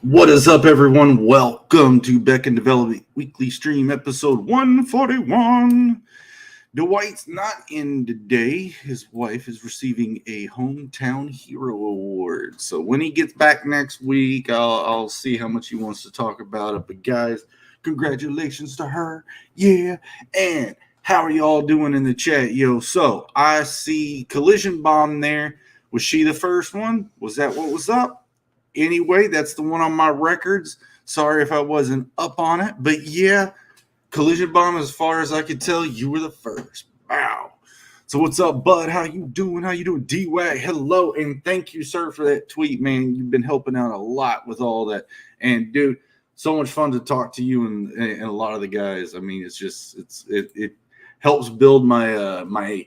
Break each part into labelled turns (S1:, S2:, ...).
S1: What is up, everyone? Welcome to Beck and Development Weekly Stream, episode 141. Dwight's not in today. His wife is receiving a Hometown Hero Award. So when he gets back next week, I'll see how much he wants to talk about it. But guys, congratulations to her. Yeah. And how are y'all doing in the chat? Yo, so I see Collision Bomb there. Was she the first one? Was that what was up? Anyway, that's the one on my records. Sorry if I wasn't up on it, but yeah, Collision Bomb, as far as I could tell, you were the first. Wow. So what's up, bud? How you doing? How you doing? D-Wag, hello, and thank you, sir, for that tweet, man. You've been helping out a lot with all that. And, dude, so much fun to talk to you and a lot of the guys. I mean, it helps build my my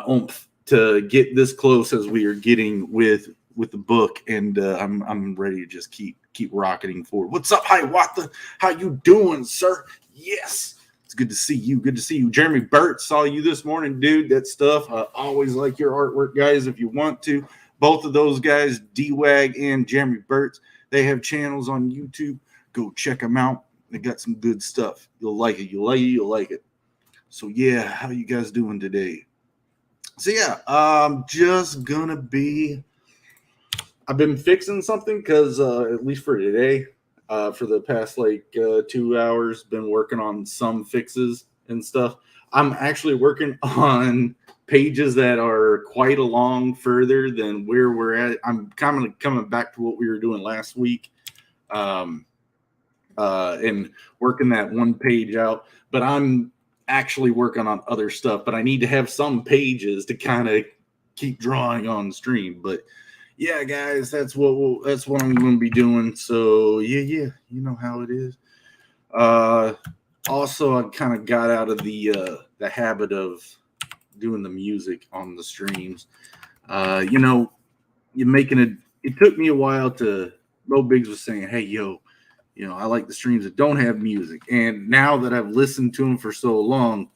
S1: oomph to get this close as we are getting with the book, and I'm ready to just keep rocketing forward. What's up, Hi Wata? How you doing, sir? Yes, it's good to see you. Good to see you. Jeremy Burt, saw you this morning, dude. That stuff. I always like your artwork, guys. If you want to, both of those guys, D-Wag and Jeremy Burt, they have channels on YouTube. Go check them out. They got some good stuff. You'll like it. You'll like it. You'll like it. So yeah, how you guys doing today? So yeah, I'm just gonna be. I've been fixing something because at least for today, for the past 2 hours, been working on some fixes and stuff. I'm actually working on pages that are quite along further than where we're at. I'm kind of coming back to what we were doing last week, and working that one page out. But I'm actually working on other stuff. But I need to have some pages to kind of keep drawing on stream. But yeah, guys, that's what I'm going to be doing. So yeah, you know how it is. Also, I kind of got out of the habit of doing the music on the streams. You're making it. It took me a while to. Mo Biggs was saying, "Hey, yo, I like the streams that don't have music." And now that I've listened to them for so long,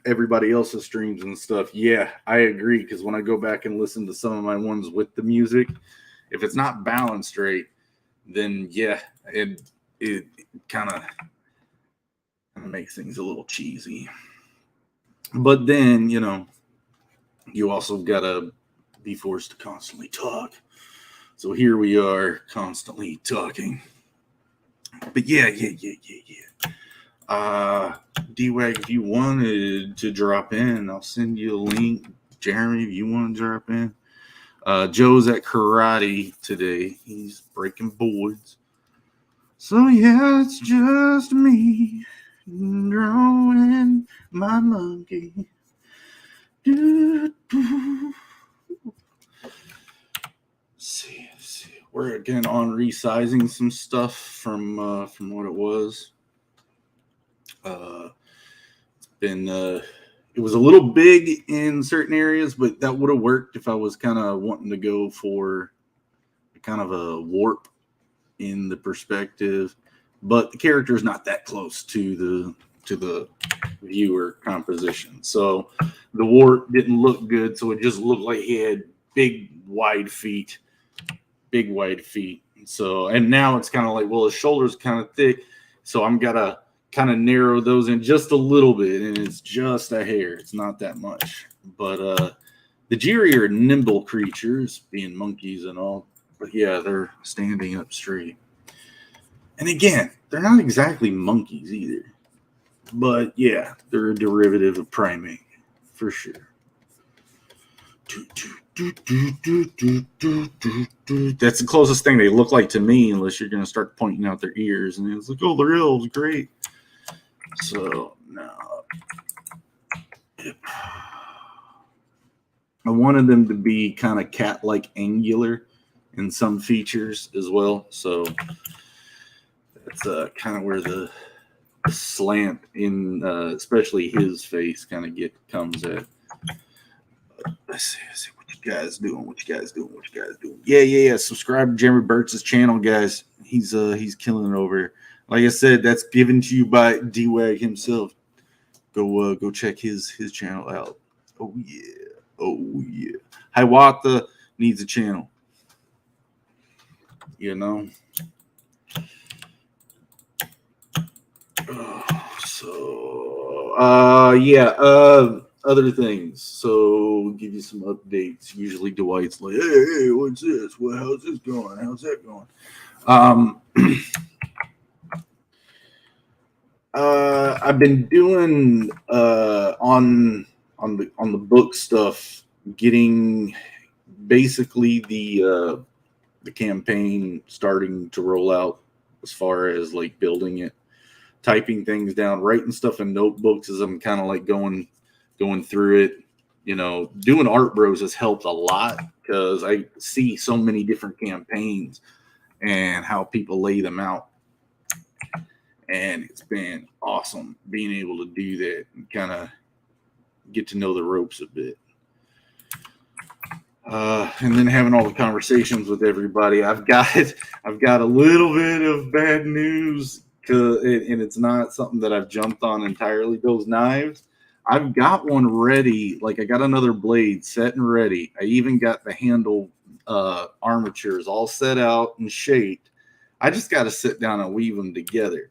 S1: everybody else's streams and stuff, yeah, I agree, because when I go back and listen to some of my ones with the music, if it's not balanced right, then yeah, it kind of makes things a little cheesy. But then you also gotta be forced to constantly talk. So here we are, constantly talking. But yeah. D-Wag, if you wanted to drop in, I'll send you a link. Jeremy, if you want to drop in. Joe's at karate today. He's breaking boards. So yeah, it's just me drawing my monkey. See. We're again on resizing some stuff from what it was. It's been it was a little big in certain areas, but that would have worked if I was kind of wanting to go for kind of a warp in the perspective. But the character is not that close to the viewer composition, so the warp didn't look good. So it just looked like he had big wide feet. So, and now it's kind of like, well, his shoulder's kind of thick, so I'm gotta kind of narrow those in just a little bit, and it's just a hair. It's not that much. But the Jiri are nimble creatures, being monkeys and all. But yeah, they're standing up straight. And again, they're not exactly monkeys either. But yeah, they're a derivative of primate, for sure. That's the closest thing they look like to me, unless you're going to start pointing out their ears. And it's like, oh, they're elves, great. So, no. I wanted them to be kind of cat-like angular in some features as well. So, that's kind of where the slant in, especially his face, kind of comes at. Let's see what you guys doing. Yeah. Subscribe to Jeremy Burt's channel, guys. He's killing it over. Like I said, that's given to you by D-Wag himself. Go check his channel out. Oh yeah. Hiawatha needs a channel. you know. Other things. So give you some updates. Usually Dwight's like, hey, what's this? Well, how's this going? How's that going? I've been doing on the book stuff, getting basically the campaign starting to roll out as far as like building it, typing things down, writing stuff in notebooks as I'm kind of like going through it. You know, doing art bros has helped a lot because I see so many different campaigns and how people lay them out. And it's been awesome being able to do that and kind of get to know the ropes a bit. And then having all the conversations with everybody. I've got a little bit of bad news, and it's not something that I've jumped on entirely. Those knives, I've got one ready. Like I got another blade set and ready. I even got the handle armatures all set out and shaped. I just got to sit down and weave them together.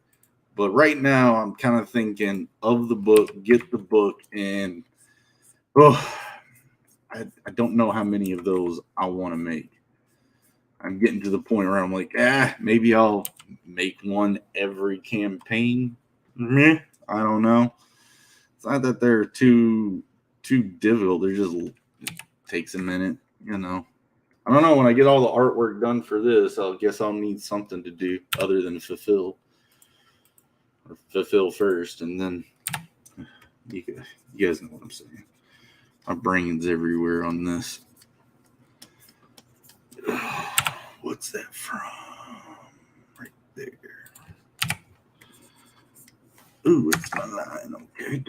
S1: But right now, I'm kind of thinking of the book, get the book, and I don't know how many of those I want to make. I'm getting to the point where I'm like, maybe I'll make one every campaign. I don't know. It's not that they're too difficult. They're just, it takes a minute, you know. I don't know. When I get all the artwork done for this, I guess I'll need something to do other than fulfill first, and then you guys know what I'm saying. My brain's everywhere on this. What's that from? Right there. Ooh, it's my line. Okay.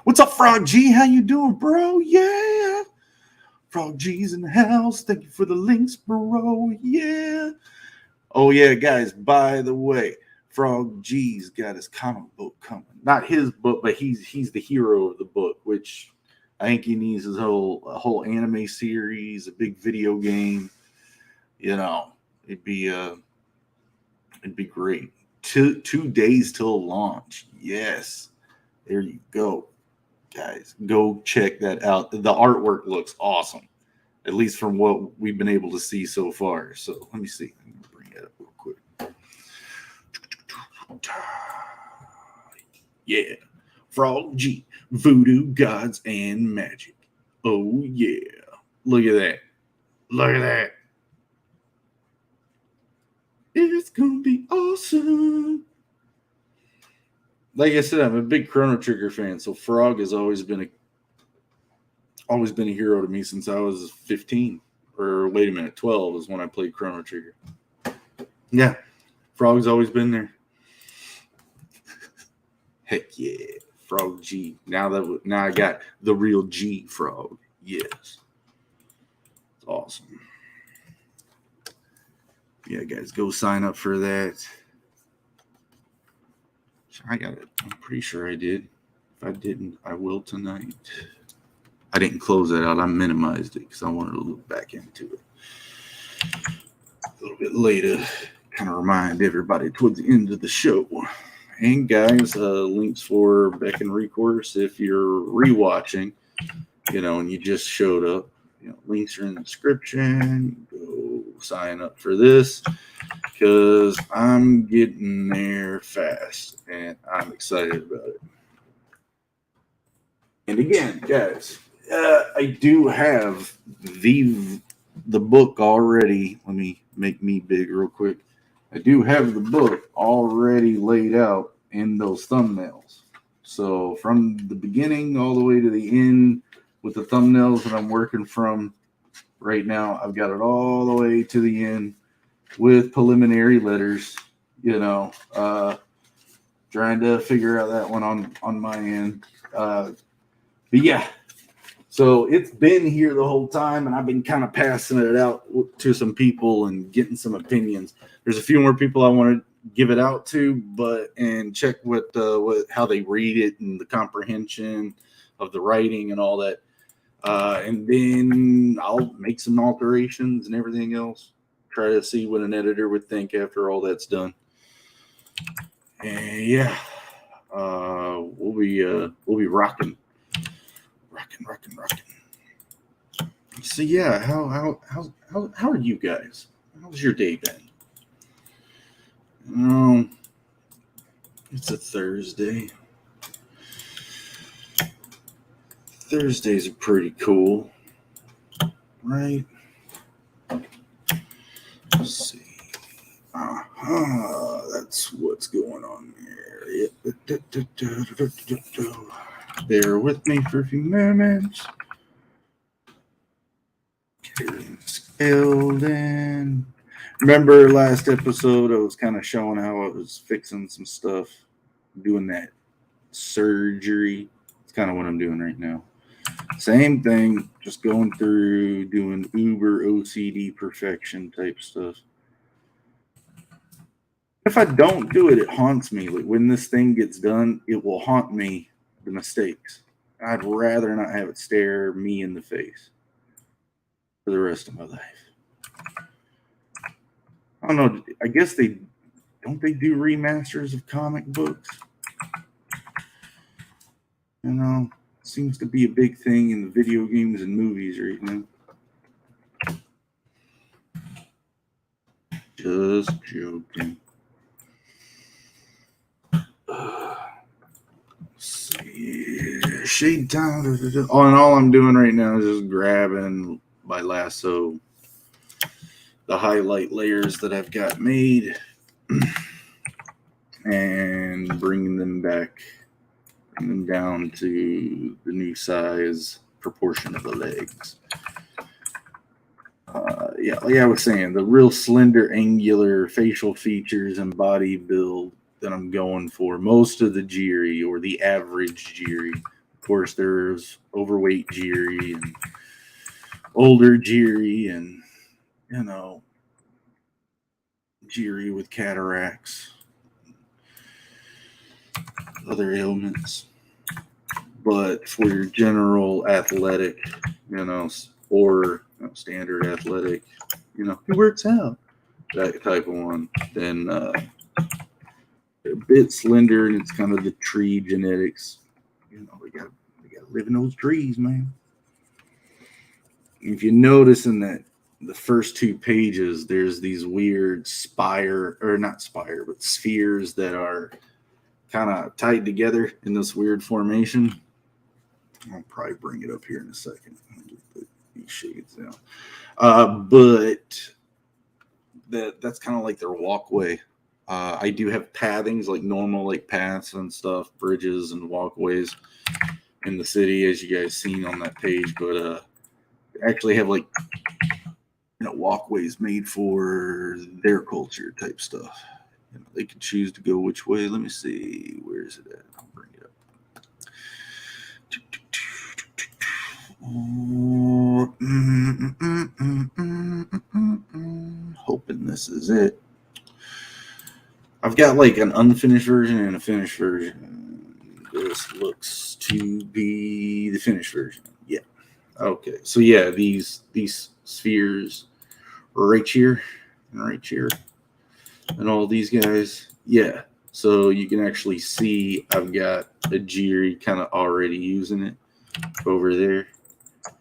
S1: What's up, Frog G? How you doing, bro? Yeah. Frog G's in the house. Thank you for the links, bro. Yeah. Oh, yeah, guys, by the way, Frog G's got his comic book coming. Not his book, but he's the hero of the book, which I think he needs his whole anime series, a big video game. You know, it'd be great. Two days till launch. Yes. There you go. Guys, go check that out. The artwork looks awesome, at least from what we've been able to see so far. So let me see. I'm going to bring it up real quick. Yeah. Frog G, Voodoo, Gods, and Magic. Oh, yeah. Look at that. Look at that. It's going to be awesome. Like I said, I'm a big Chrono Trigger fan, so Frog has always been a hero to me since I was 15. Or wait a minute, 12 is when I played Chrono Trigger. Yeah, Frog's always been there. Heck yeah, Frog G. Now I got the real G Frog. Yes, it's awesome. Yeah, guys, go sign up for that. I got it. I'm pretty sure I did. If I didn't, I will tonight. I didn't close that out. I minimized it because I wanted to look back into it a little bit later. Kind of remind everybody towards the end of the show. And guys, links for Beck and Recourse if you're rewatching, and you just showed up. Links are in the description. Go sign up for this because I'm getting there fast and I'm excited about it. And again, guys, I do have the book already. Let me make me big real quick. I do have the book already laid out in those thumbnails. So from the beginning all the way to the end with the thumbnails that I'm working from right now, I've got it all the way to the end with preliminary letters, trying to figure out that one on my end. But yeah, so it's been here the whole time, and I've been kind of passing it out to some people and getting some opinions. There's a few more people I want to give it out to, and check how they read it and the comprehension of the writing and all that. And then I'll make some alterations and everything else. Try to see what an editor would think after all that's done. And yeah, we'll be rocking. So yeah, how are you guys? How's your day been? It's a Thursday. Thursdays are pretty cool, right? Let's see. That's what's going on there. Bear with me for a few moments. Building. Remember last episode, I was kind of showing how I was fixing some stuff, doing that surgery. It's kind of what I'm doing right now. Same thing, just going through doing uber OCD perfection type stuff. If I don't do it, it haunts me. Like when this thing gets done, it will haunt me, the mistakes. I'd rather not have it stare me in the face for the rest of my life. I don't know. I guess they do remasters of comic books. You know, seems to be a big thing in the video games and movies right now. Just joking. See, shade time. Oh, and all I'm doing right now is just grabbing my lasso, the highlight layers that I've got made, and bringing them back, bringing them down to the new size proportion of the legs. Yeah, like I was saying, the real slender, angular facial features and body build that I'm going for. Most of the Jiri, or the average Jiri. Of course, there's overweight Jiri and older Jiri, and you know, Jiri with cataracts, other ailments. But for your general athletic, you know, or standard athletic, you know, who works out, that type of one, then they're a bit slender, and it's kind of the tree genetics. You know, we got to live in those trees, man. If you notice in that the first two pages, there's these weird spheres that are kind of tied together in this weird formation. I'll probably bring it up here in a second. Put these shades down. But that's kind of like their walkway. I do have pathings, like normal like paths and stuff, bridges and walkways in the city, as you guys seen on that page. But actually have like, you know, walkways made for their culture type stuff. You know, they can choose to go which way. Let me see. Where is it at? I'll bring it up. Hoping this is it. I've got like an unfinished version and a finished version. This looks to be the finished version. Yeah. Okay. So yeah, these spheres right here and right here, and all these guys. Yeah. So you can actually see I've got a Jiri kind of already using it over there.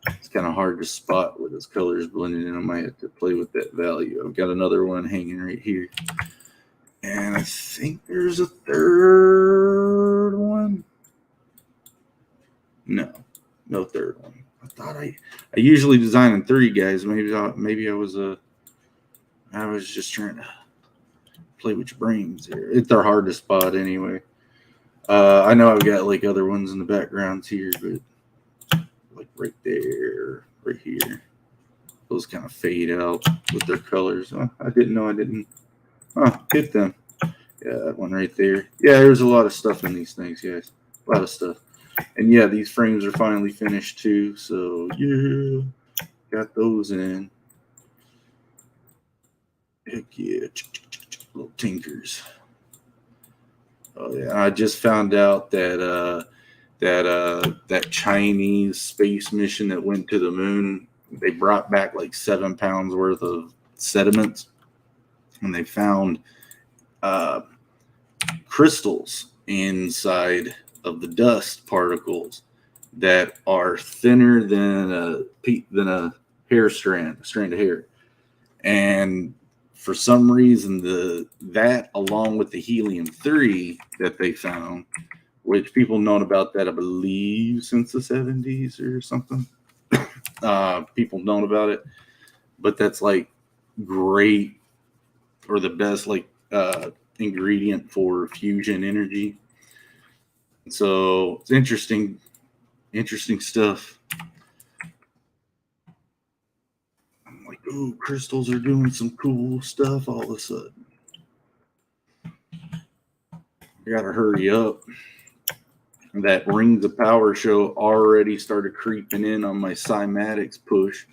S1: It's kind of hard to spot with its colors blending in. I might have to play with that value. I've got another one hanging right here. And I think there's a third one. No third one. I thought I usually design in 3 guys. Maybe I was just trying to play with your brains here. They're hard to spot anyway. I know I've got like other ones in the backgrounds here, but like right there, right here, those kind of fade out with their colors. I didn't know I didn't hit them. Yeah, that one right there. Yeah, there's a lot of stuff in these things, guys. A lot of stuff. And yeah, these frames are finally finished too. So yeah, got those in. Heck yeah, little tinkers. Oh yeah, I just found out that that Chinese space mission that went to the moon. They brought back like 7 pounds worth of sediments, and they found crystals inside of the dust particles that are thinner than a hair strand, a strand of hair. And for some reason, that along with the helium-3 that they found, which people known about that, I believe, since the 70s or something. People known about it, but that's like great, or the best ingredient for fusion energy. So it's interesting stuff. I'm like, ooh, crystals are doing some cool stuff all of a sudden. I gotta hurry up. That Rings of Power show already started creeping in on my cymatics push.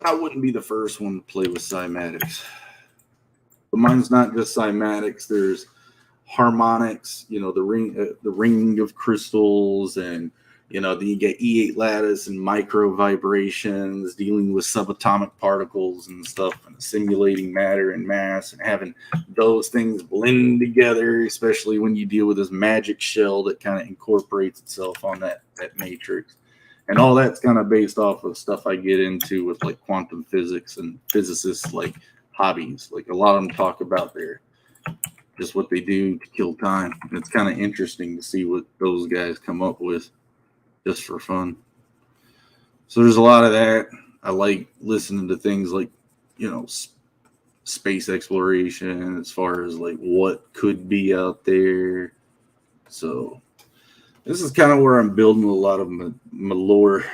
S1: I wouldn't be the first one to play with cymatics. But mine's not just cymatics. There's harmonics, the ring of crystals, and then you get E8 lattice and micro vibrations, dealing with subatomic particles and stuff, and simulating matter and mass, and having those things blend together, especially when you deal with this magic shell that kind of incorporates itself on that matrix. And all that's kind of based off of stuff I get into with like quantum physics and physicists like hobbies. Like a lot of them talk about just what they do to kill time. And it's kind of interesting to see what those guys come up with just for fun. So there's a lot of that. I like listening to things like, space exploration, as far as like what could be out there. So this is kind of where I'm building a lot of my lore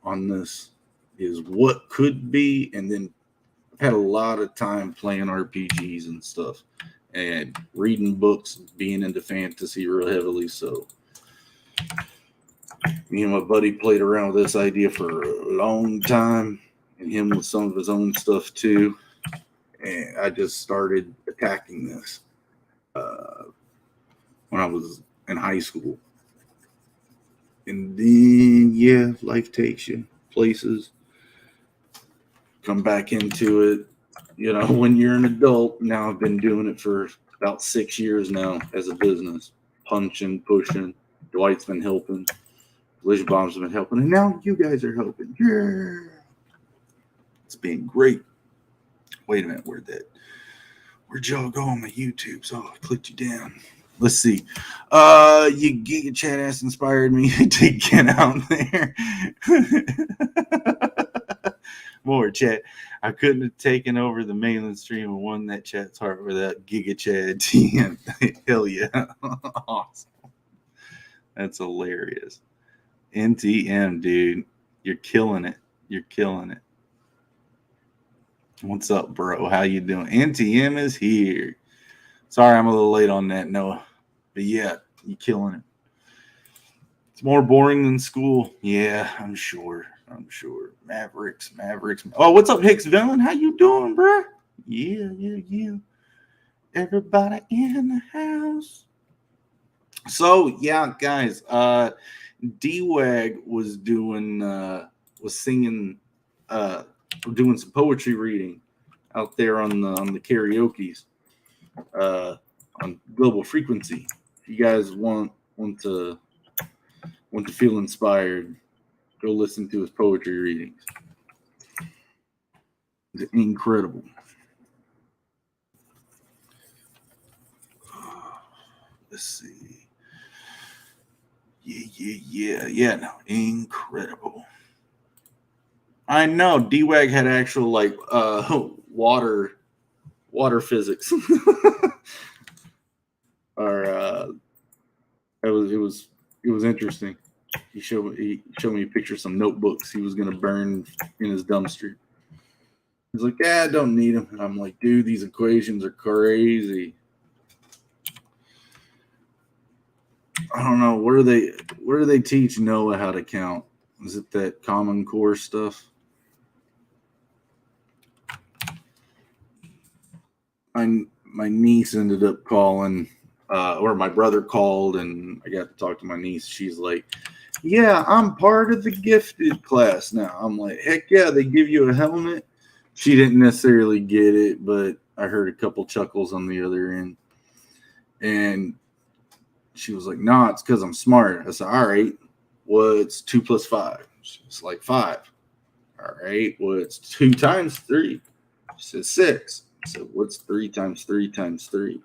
S1: on this, is what could be. And then I've had a lot of time playing RPGs and stuff, and reading books, being into fantasy real heavily. So me and my buddy played around with this idea for a long time, and him with some of his own stuff too. And I just started attacking this when I was in high school. And then, life takes you places. Come back into it, when you're an adult. Now I've been doing it for about 6 years now as a business. Punching, pushing. Dwight's been helping. Collision Bombs have been helping. And now you guys are helping. Yeah. It's been great. Wait a minute. Where'd y'all go on my YouTube? So I clicked you down. Let's see. You Giga Chat ass inspired me to get out there. More chat. I couldn't have taken over the mainland stream and won that chat's heart without Giga Chat TM. Hell yeah. Awesome. That's hilarious. NTM, dude. You're killing it. What's up, bro? How you doing? NTM is here. Sorry, I'm a little late on that, Noah. But yeah, you're killing it. It's more boring than school. Yeah, I'm sure. Mavericks. Oh, what's up, Hicks Villain? How you doing, bro? Yeah. Everybody in the house. So, yeah, guys, D-Wag was singing, doing some poetry reading out there on the karaoke's on Global Frequency. If you guys want to feel inspired, go listen to his poetry readings. It's incredible. Let's see. Yeah. No, incredible. I know D-Wag had actual water physics. Or it was interesting. He showed me a picture of some notebooks he was gonna burn in his dumpster. He's like, I don't need them. And I'm like, dude, these equations are crazy. I don't know. Where do they teach Noah how to count? Is it that Common Core stuff? My niece ended up calling or my brother called, and I got to talk to my niece. She's like, "Yeah, I'm part of the gifted class now." I'm like, "Heck yeah!" They give you a helmet. She didn't necessarily get it, but I heard a couple chuckles on the other end, and she was like, "No, it's because I'm smart." I said, "All right, what's 2 + 5?" She's like, 5. All right, what's 2 times 3? She said 6. I said, "What's 3 times 3 times 3?"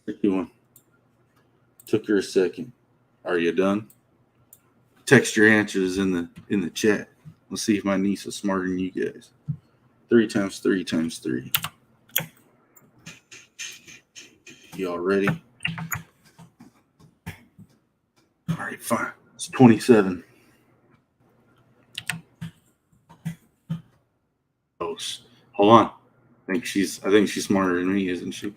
S1: Tricky one. Took her a second. Are you done? Text your answers in the chat. Let's see if my niece is smarter than you guys. 3 times 3 times 3. Y'all ready? All right, fine. It's 27. Oh, hold on. I think she's smarter than me, isn't she?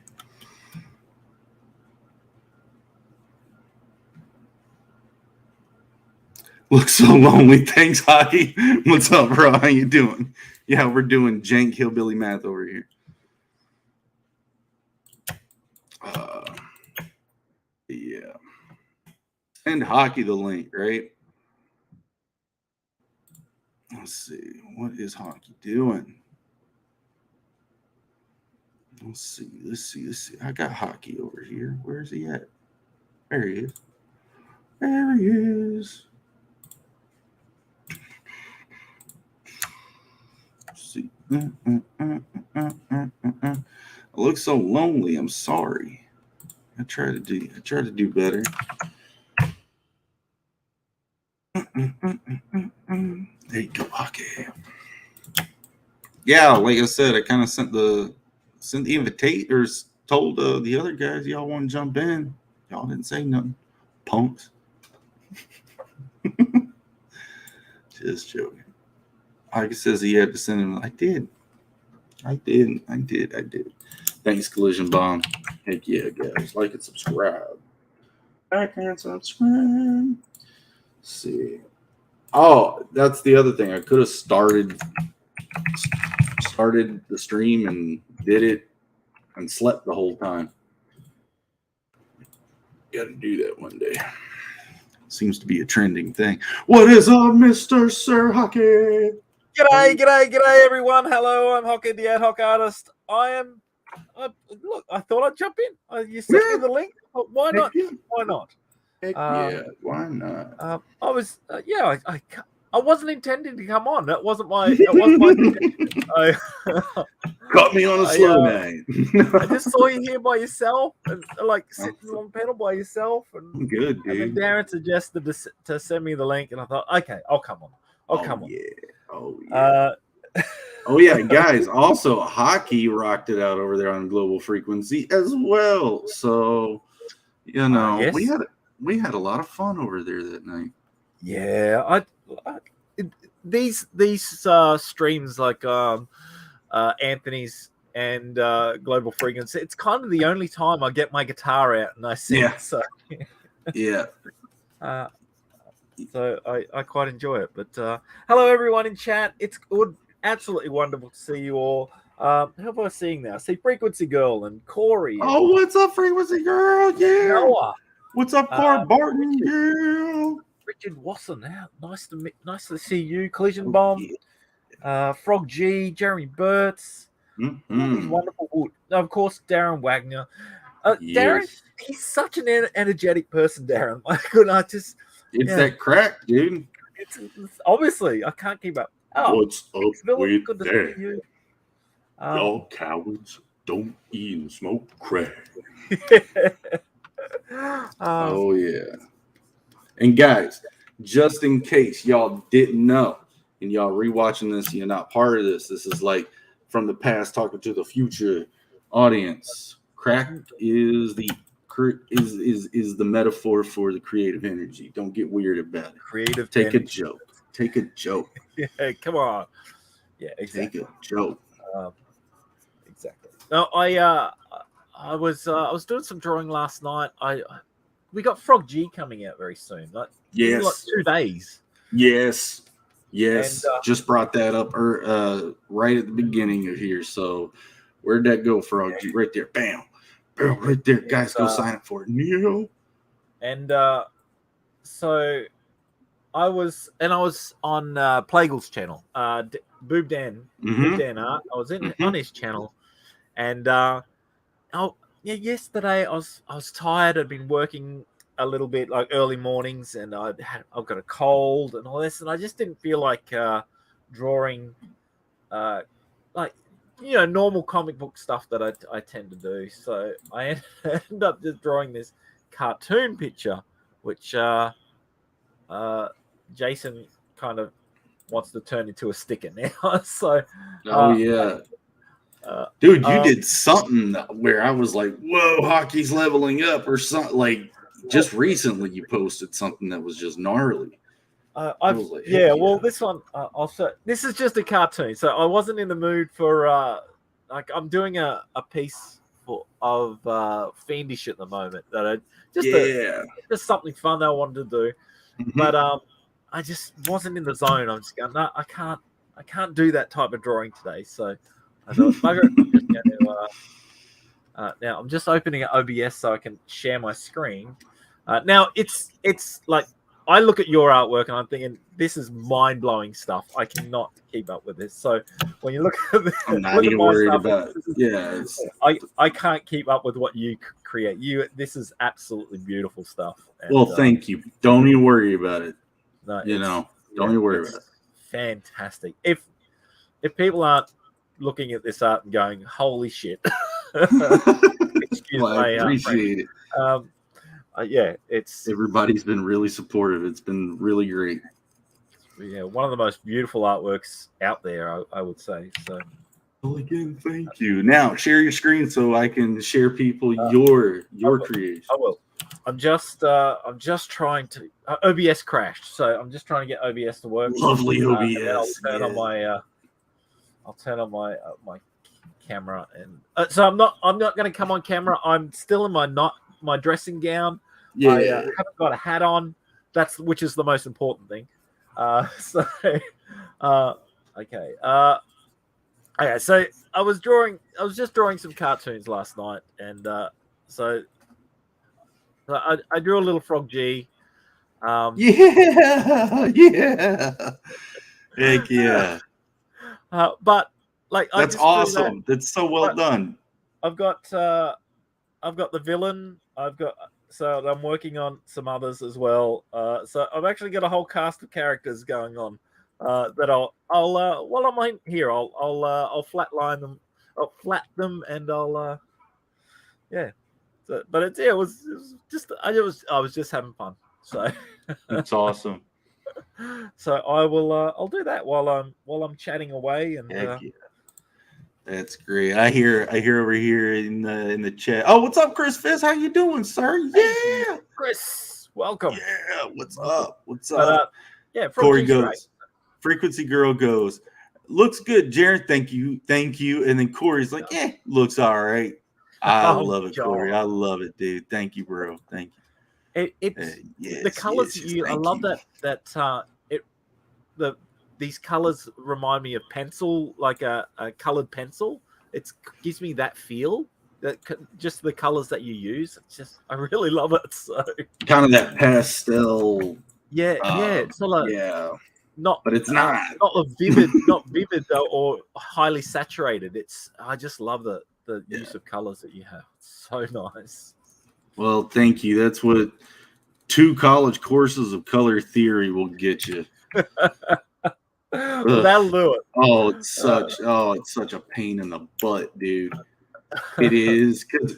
S1: Looks so lonely. Thanks, Hockey. What's up, bro? How you doing? Yeah, we're doing jank hillbilly math over here. Yeah. Send Hockey the link, right? Let's see. What is Hockey doing? Let's see. I got Hockey over here. Where is he at? There he is. There he is. Let's see. I look so lonely. I'm sorry. I try to do better. There you go, Hockey. Yeah, like I said, I kind of sent the invitation or told the other guys y'all want to jump in. Y'all didn't say nothing, punks. Just joking. Hockey says he had to send him. I did. Thanks, Collision Bomb. Heck yeah, guys. Like and subscribe. Like and subscribe. Let's see. Oh, that's the other thing. I could have started the stream and did it and slept the whole time. Got to do that one day. Seems to be a trending thing. What is up, Mr. Sir Hockey?
S2: G'day, everyone. Hello, I'm Hockey, the ad hoc artist. Look, I thought I'd jump in. You sent me the link. Why not?
S1: Yeah.
S2: Why not?
S1: Heck yeah, why not?
S2: I wasn't intending to come on. That wasn't my intention.
S1: Caught me on a slow night.
S2: I just saw you here by yourself, and like sitting on panel by yourself. And
S1: good, dude.
S2: And then Darren suggested to send me the link, and I thought, okay, I'll come on.
S1: Oh yeah, guys. Also, Hockey rocked it out over there on Global Frequency as well. So yes. we had a lot of fun over there that night.
S2: Yeah, these streams like Anthony's and Global Frequency. It's kind of the only time I get my guitar out and I sing.
S1: Yeah.
S2: So
S1: yeah.
S2: So I quite enjoy it. But hello, everyone in chat. It's good, absolutely wonderful to see you all. Who am I seeing now? I see Frequency Girl and Corey.
S1: Oh, what's up, Frequency Girl? Yeah.
S2: Noah.
S1: What's up, Corey Barton? Yeah.
S2: Richard Wasson. Nice to see you. Collision Bomb. Yeah. Frog G. Jeremy Burtz. Wonderful wood. Of course, Darren Wagner. Yes. Darren, he's such an energetic person, Darren. My goodness,
S1: it's that crack, dude.
S2: It's obviously I can't keep up.
S1: What's up with
S2: good to
S1: that?
S2: See you.
S1: Y'all cowards don't eat and smoke crack. Oh yeah. And guys, just in case y'all didn't know, and y'all rewatching this, you're not part of this. This is like from the past talking to the future audience. Crack is the metaphor for the creative energy. Don't get weird about it. Take a joke.
S2: Yeah, come on. Yeah, exactly.
S1: Take a joke.
S2: Exactly. No, I was doing some drawing last night. We got Frog G coming out very soon. Like 2 days.
S1: Yes. And, just brought that up right at the beginning of here. So where'd that go, Frog G? Right there. Bam. girl right there. Guys, go sign up for it. Neo.
S2: And so I was on Plagel's channel, Boob Dan Art. I was on his channel, and yesterday I was tired. I'd been working a little bit like early mornings, and I've got a cold and all this, and I just didn't feel like drawing, like normal comic book stuff that I tend to do. So I ended up just drawing this cartoon picture, which Jason kind of wants to turn into a sticker now. So
S1: dude, you did something where I was like, whoa, hockey's leveling up or something. Like just recently you posted something that was just gnarly.
S2: Well, this one also, this is just a cartoon, so I wasn't in the mood for like I'm doing a piece of Fiendish at the moment that I just something fun that I wanted to do, but I just wasn't in the zone. I'm just going, no, I can't do that type of drawing today. So I thought, bugger it, I'm just going to now I'm just opening up OBS so I can share my screen. Now it's like I look at your artwork and I'm thinking this is mind-blowing stuff. I cannot keep up with this. So when you look at this,
S1: I'm not even worried about it.
S2: I can't keep up with what you create. This is absolutely beautiful stuff. And,
S1: well, thank you. Don't even worry about it.
S2: No,
S1: don't even worry about it.
S2: Fantastic. If people aren't looking at this art and going, holy shit. Excuse
S1: I appreciate it.
S2: It's
S1: everybody's been really supportive. It's been really great.
S2: Yeah, one of the most beautiful artworks out there, I would say. So,
S1: well, again, thank you. Now share your screen so I can share people your creation.
S2: I will. I'm just trying to. OBS crashed, so I'm just trying to get OBS to work.
S1: Lovely OBS.
S2: I'll turn on my my camera, and so I'm not going to come on camera. I'm still in my dressing gown.
S1: Yeah,
S2: I haven't got a hat on. Which is the most important thing. Okay. So I was just drawing some cartoons last night, and so I drew a little Frog G.
S1: Heck yeah.
S2: But like
S1: that's awesome. That's so well done.
S2: I've got the villain. So I'm working on some others as well. So I've actually got a whole cast of characters going on that I'll while I'm here I'll flatline them. I'll flat them and I'll yeah. So, but it was just I was just having fun. So
S1: it's awesome.
S2: So I'll do that while I'm chatting away and.
S1: That's great. I hear over here in the chat. Oh, what's up, Chris Fizz? How you doing, sir? Yeah,
S2: Chris, welcome.
S1: Yeah, what's up? What's up?
S2: Corey
S1: goes.
S2: Right.
S1: Frequency Girl goes. Looks good, Jared. Thank you. And then Corey's like, looks all right. I love it, Corey. I love it, dude. Thank you, bro. Thank you.
S2: The colors I love that these colors remind me of pencil, like a colored pencil. It gives me that feel. That just the colors that you use. It's just I really love it. So
S1: kind of that pastel.
S2: It's not
S1: but it's not
S2: a vivid, not vivid though, or highly saturated. I just love the use of colors that you have. It's so nice.
S1: Well, thank you. That's what 2 college courses of color theory will get you.
S2: That'll do it.
S1: Oh, it's such a pain in the butt, dude. It is because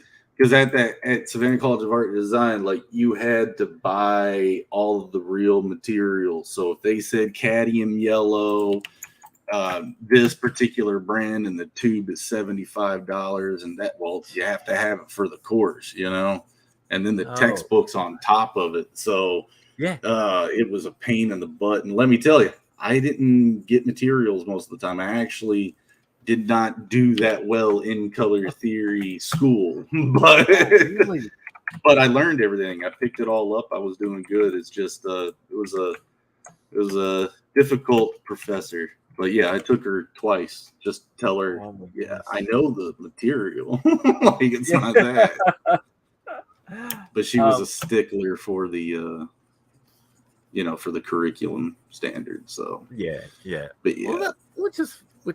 S1: at Savannah College of Art and Design, like you had to buy all of the real materials. So if they said cadmium yellow, this particular brand and the tube is $75, and you have to have it for the course, and then the textbooks on top of it. So it was a pain in the butt. And let me tell you, I didn't get materials most of the time. I actually did not do that well in color theory school, but I learned everything. I picked it all up. I was doing good. It's just it was a difficult professor, But yeah, I took her twice. Just tell her, yeah, I know the material. Like it's not that. But she was a stickler for the, for the curriculum standard. So
S2: yeah.
S1: But yeah,
S2: well, which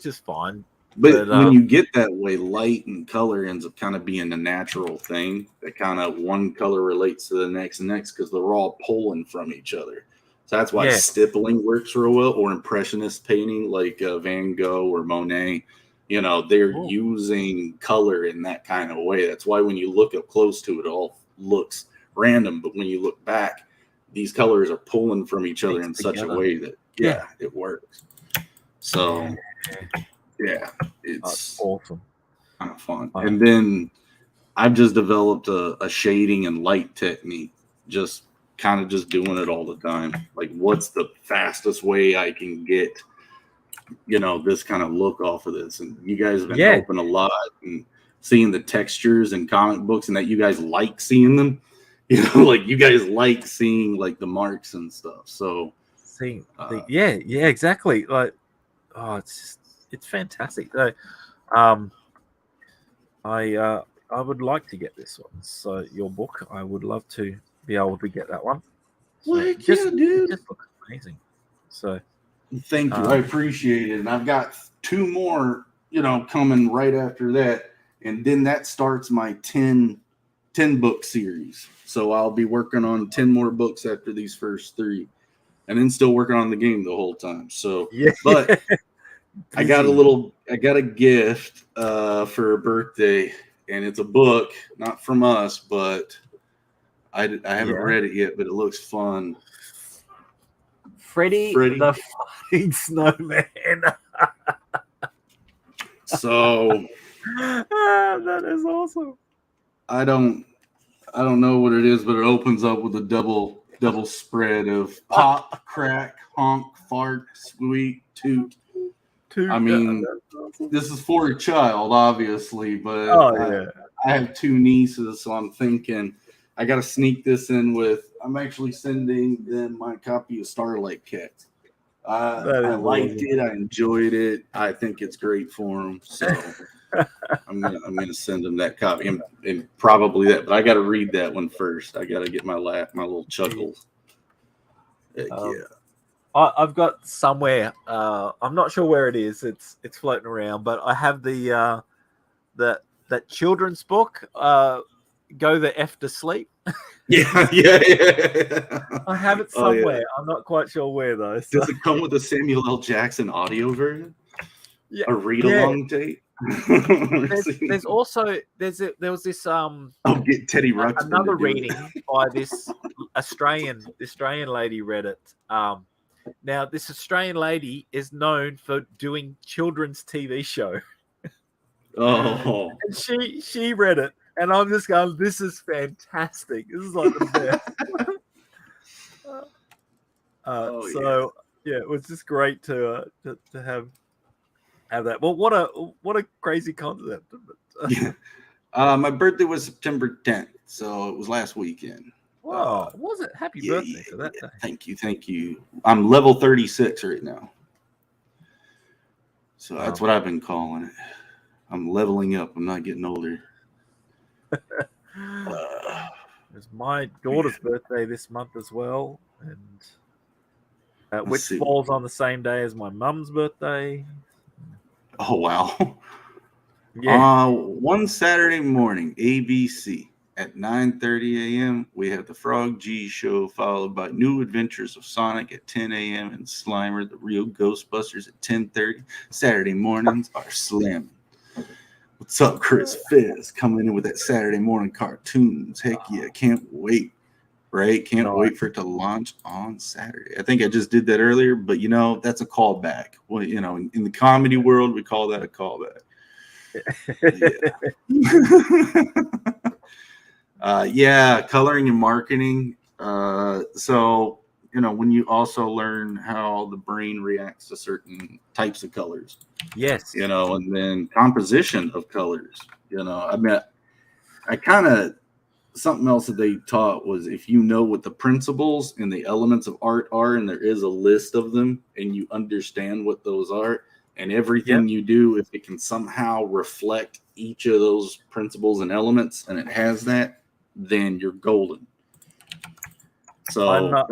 S2: is fine.
S1: But when you get that way, light and color ends up kind of being a natural thing. That kind of one color relates to the next and next because they're all pulling from each other. So that's why stippling works real well, or impressionist painting like Van Gogh or Monet. They're using color in that kind of way. That's why when you look up close to it, all looks random. But when you look back, these colors are pulling from each other in such a way that, it works. So, it's
S2: awesome.
S1: Kind of fun. And then I've just developed a shading and light technique, just doing it all the time. Like, what's the fastest way I can get, this kind of look off of this? And you guys have been helping a lot and seeing the textures in comic books, and that you guys like seeing them. Like you guys like seeing like the marks and stuff. So
S2: exactly. Like, it's fantastic. So, I would like to get this one. So your book, I would love to be able to get that one. So
S1: dude. It
S2: just looks amazing. So
S1: thank you. I appreciate it. And I've got 2 more, coming right after that. And then that starts my 10 book series. So I'll be working on 10 more books after these first 3. And then still working on the game the whole time. So but I got a gift for a birthday, and it's a book, not from us, but I haven't read it yet, but it looks fun.
S2: Freddy the Fucking Snowman.
S1: So
S2: that is awesome.
S1: I don't know what it is, but it opens up with a double spread of pop, crack, honk, fart, squeak, toot. I mean, this is for a child, obviously, but I have 2 nieces, so I'm thinking I got to sneak this in with. I'm actually sending them my copy of Starlight Cat. I liked it. I enjoyed it. I think it's great for them. So I'm gonna send them that copy and probably that. But I got to read that one first. I got to get my little chuckles.
S2: I've got somewhere. I'm not sure where it is. It's floating around, but I have the that children's book. Go the F to sleep.
S1: Yeah.
S2: I have it somewhere. I'm not quite sure where though. So.
S1: Does it come with a Samuel L. Jackson audio version?
S2: Yeah.
S1: A read along tape.
S2: There was this
S1: I'll get Teddy Ruxpin
S2: another reading by this Australian lady read it. Now this Australian lady is known for doing children's TV show.
S1: Oh.
S2: And she read it, and I'm just going, this is fantastic. This is like the best. It was just great to have that. Well, what a crazy concept.
S1: My birthday was September 10th, so it was last weekend.
S2: Wow, was it? Happy birthday for that day.
S1: Thank you. I'm level 36 right now. So that's what I've been calling it. I'm leveling up. I'm not getting older.
S2: It's my daughter's birthday this month as well, and which falls on the same day as my mum's birthday.
S1: Oh wow! Yeah. One Saturday morning, ABC at 9:30 a.m. we have the Frog G show, followed by New Adventures of Sonic at 10 a.m. and Slimer, the Real Ghostbusters at 10:30. Saturday mornings are slamming. What's up, Chris Fizz? Coming in with that Saturday morning cartoons. Heck yeah, can't wait. Right? Can't wait for it to launch on Saturday. I think I just did that earlier, but that's a callback. Well, in the comedy world, we call that a callback. Coloring and marketing. So when you also learn how the brain reacts to certain types of colors.
S2: Yes.
S1: And then composition of colors. I kind of something else that they taught was if you know what the principles and the elements of art are, and there is a list of them, and you understand what those are, and everything you do, if it can somehow reflect each of those principles and elements, and it has that, then you're golden. So I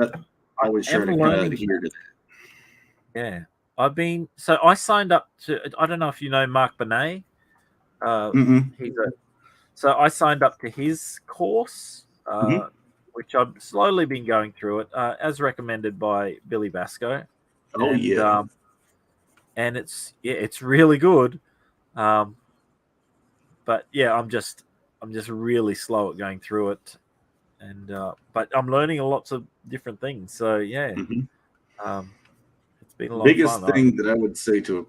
S1: always try to kind of adhere to that.
S2: Yeah. I signed up to, I don't know if you know Mark Benet. So I signed up to his course, which I've slowly been going through it, as recommended by Billy Basco. And it's really good. But yeah, I'm just really slow at going through it, and but I'm learning lots of different things. So yeah, it's been a lot of fun.
S1: Biggest thing that I would say to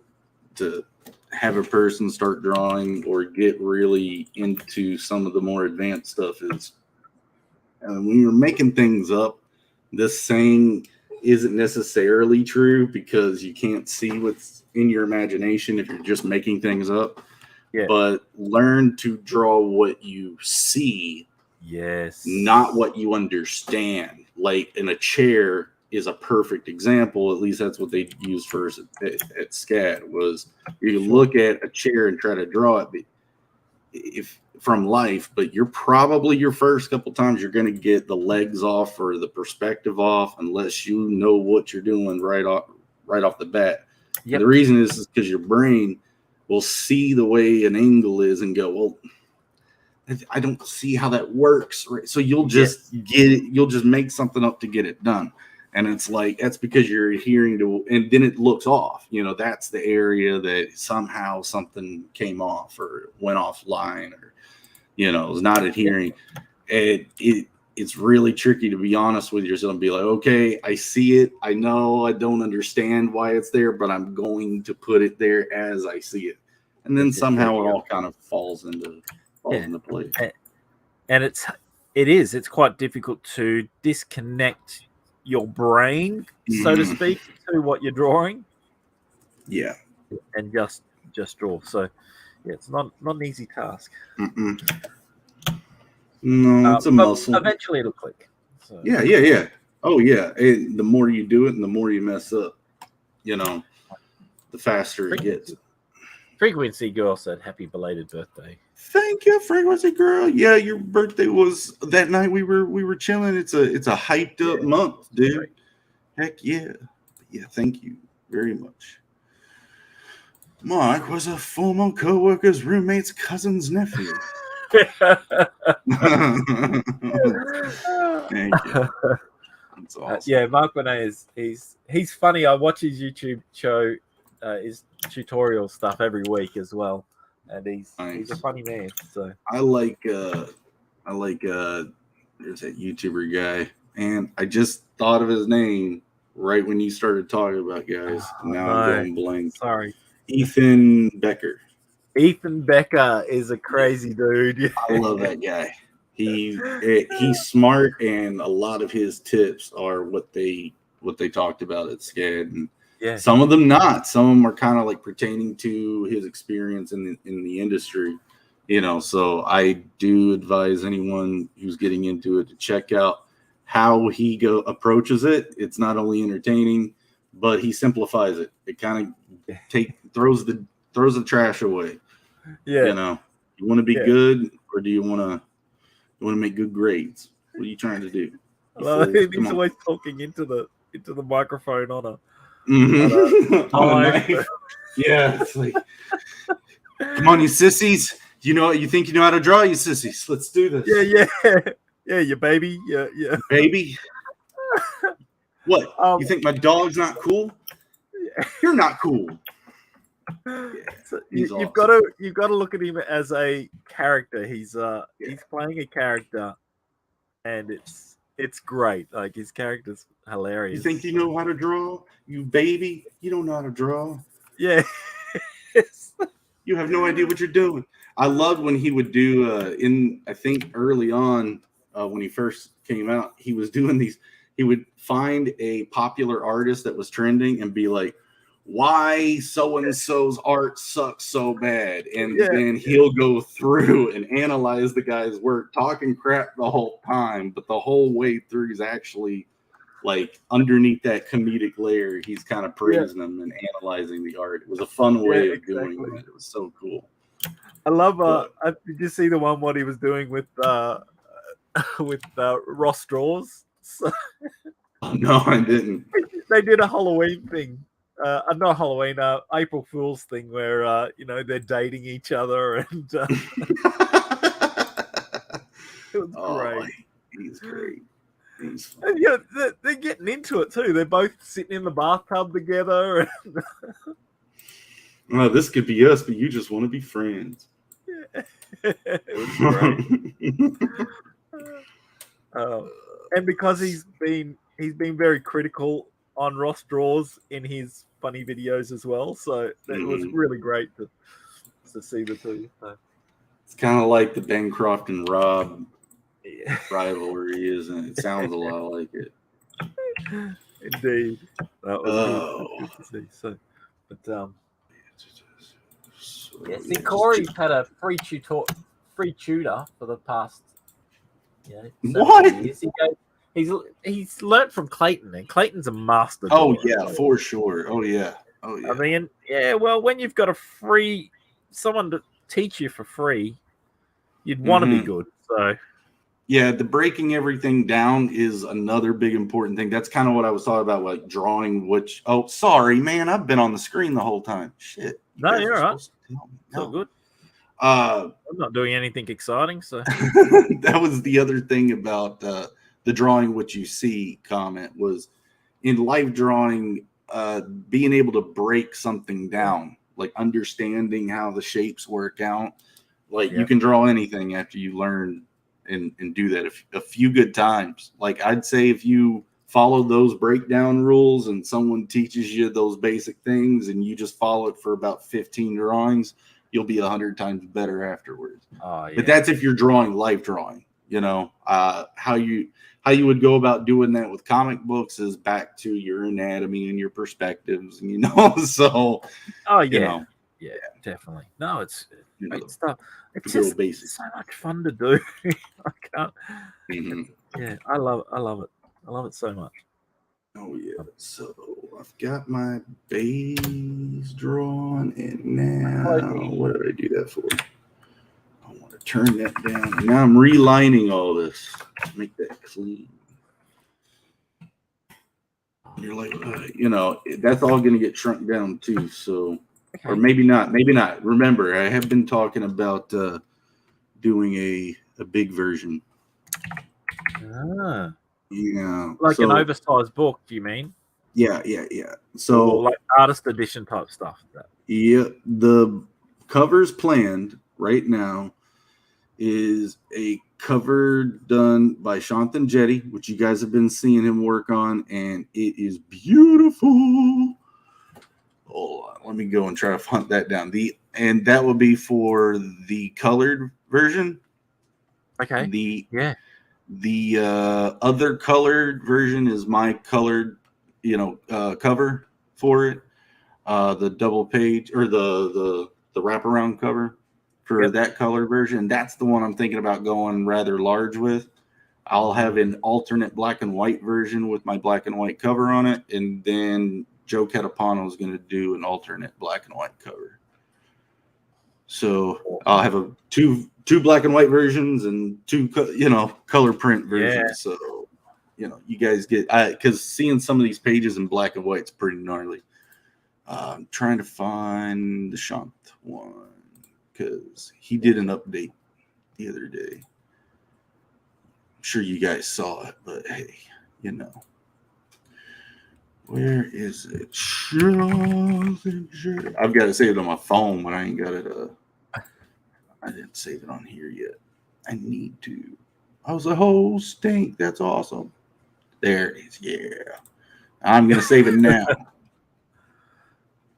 S1: have a person start drawing or get really into some of the more advanced stuff is when you're making things up, this saying isn't necessarily true because you can't see what's in your imagination if you're just making things up. But learn to draw what you see, not what you understand. Like in a chair is a perfect example. At least that's what they used first at SCAD, was you look at a chair and try to draw it if from life, but you're probably your first couple times you're going to get the legs off or the perspective off unless you know what you're doing right off the bat. The reason is because your brain will see the way an angle is and go, well, I don't see how that works. Right? So you'll just get it. You'll just make something up to get it done. And it's like, that's because you're adhering to, and then it looks off. You know, that's the area that somehow something came off or went offline or, you know, is not adhering. And it's really tricky to be honest with yourself and be like, okay, I see it. I know I don't understand why it's there, but I'm going to put it there as I see it. And then somehow it all kind of falls into place.
S2: And it's quite difficult to disconnect your brain, so to speak, to what you're drawing.
S1: Yeah.
S2: And just draw. So yeah, it's not an easy task.
S1: No, it's a muscle.
S2: Eventually it'll click. So.
S1: Yeah. Oh yeah. And the more you do it and the more you mess up, you know, the faster it gets.
S2: Frequency Girl said happy belated birthday.
S1: Thank you, Frequency Girl. Yeah, your birthday was that night we were chilling. It's a hyped up month, dude. Right. Heck yeah. Thank you very much. Mark was a former co-worker's roommate's cousin's nephew. Thank you. That's awesome.
S2: Mark Benet he's funny. I watch his YouTube show, his tutorial stuff every week as well, and he's a funny man. So
S1: I like there's that YouTuber guy, and I just thought of his name right when you started talking about guys. Now I'm going blank.
S2: Sorry.
S1: Ethan Becker.
S2: Ethan Becker is a crazy dude.
S1: I love that guy. He's smart, and a lot of his tips are what they talked about at SCAD. And some of them not. Some of them are kind of like pertaining to his experience in the industry. You know, so I do advise anyone who's getting into it to check out how he approaches it. It's not only entertaining, but he simplifies it. It kind of throws the trash away.
S2: Yeah.
S1: You know, you want to be good, or do you want to make good grades? What are you trying to do?
S2: He's always talking into the microphone on a
S1: knife. Yeah, it's like, come on, you sissies. You think you know how to draw, you sissies. Let's do this.
S2: Yeah, you baby. Yeah.
S1: Baby. What? You think my dog's not cool? You're not cool.
S2: So you've got to look at him as a character. He's playing a character, and it's great. Like, his character's hilarious.
S1: You think you know how to draw, you baby? You don't know how to draw.
S2: Yeah.
S1: You have no idea what you're doing. I loved when he would do I think early on when he first came out, he was doing these. He would find a popular artist that was trending and be like, why so-and-so's art sucks so bad, and then he'll go through and analyze the guy's work, talking crap the whole time, but the whole way through he's actually like underneath that comedic layer, he's kind of praising them and analyzing the art. It was a fun way of doing that. It was so cool.
S2: I love did you see the one what he was doing with Ross Straws? So,
S1: no, I didn't.
S2: They did a Halloween thing. Not Halloween, April Fool's thing where they're dating each other, and it was great.
S1: He's great.
S2: And they're getting into it too. They're both sitting in the bathtub together. And
S1: well, this could be us, but you just want to be friends.
S2: It was great. And because he's been very critical on Ross Draws in his funny videos as well, so it was really great to see the two. So.
S1: It's kind of like the Bancroft and Rob rivalry, isn't it? It sounds a lot like it.
S2: Indeed, that was good to see. So, but see, Corey's had a free tutor for the past years. He's learnt from Clayton, and Clayton's a master.
S1: Oh yeah, for sure. Oh yeah.
S2: I mean, well, when you've got someone to teach you for free, you'd want to be good. So
S1: yeah, the breaking everything down is another big important thing. That's kind of what I was talking about, like drawing. Oh, sorry, man, I've been on the screen the whole time. Shit.
S2: No, you're right. So good. I'm not doing anything exciting, so
S1: that was the other thing about the drawing what you see comment was in live drawing, being able to break something down, like understanding how the shapes work out. Like you can draw anything after you learn and do that a few good times. Like I'd say if you follow those breakdown rules and someone teaches you those basic things and you just follow it for about 15 drawings, you'll be 100 times better afterwards. But that's if you're drawing life drawing. How you would go about doing that with comic books is back to your anatomy and your perspectives, and so
S2: yeah, definitely. No, it's great stuff. It's
S1: just
S2: so much fun to do. I can't. Yeah, I love it. I love it so much.
S1: Oh yeah. So I've got my base drawn, and now what did I do that for? I want to turn that down. And now I'm relining all this to make that clean. You're like, that's all going to get shrunk down too. So, or maybe not. Maybe not. Remember, I have been talking about doing a big version. Yeah.
S2: Like an oversized book, do you mean?
S1: Yeah. So
S2: like artist edition type stuff.
S1: Yeah, the covers planned right now is a cover done by Shantan Jetty, which you guys have been seeing him work on, and it is beautiful. Hold on, let me go and try to hunt that down. And that will be for the colored version.
S2: Okay.
S1: The other colored version is my colored, cover for it. The double page or the wraparound cover for that color version. That's the one I'm thinking about going rather large with. I'll have an alternate black and white version with my black and white cover on it, and then Joe Catapano is going to do an alternate black and white cover. So I'll have two black and white versions and two color print versions. So you guys get, because seeing some of these pages in black and white is pretty gnarly. I'm trying to find the Shant one because he did an update the other day. I'm sure you guys saw it, but hey, where is it? I've got to save it on my phone, but I ain't got it. I didn't save it on here yet. I need to. I was like, oh, stink. That's awesome. There it is. Yeah. I'm going to save it now.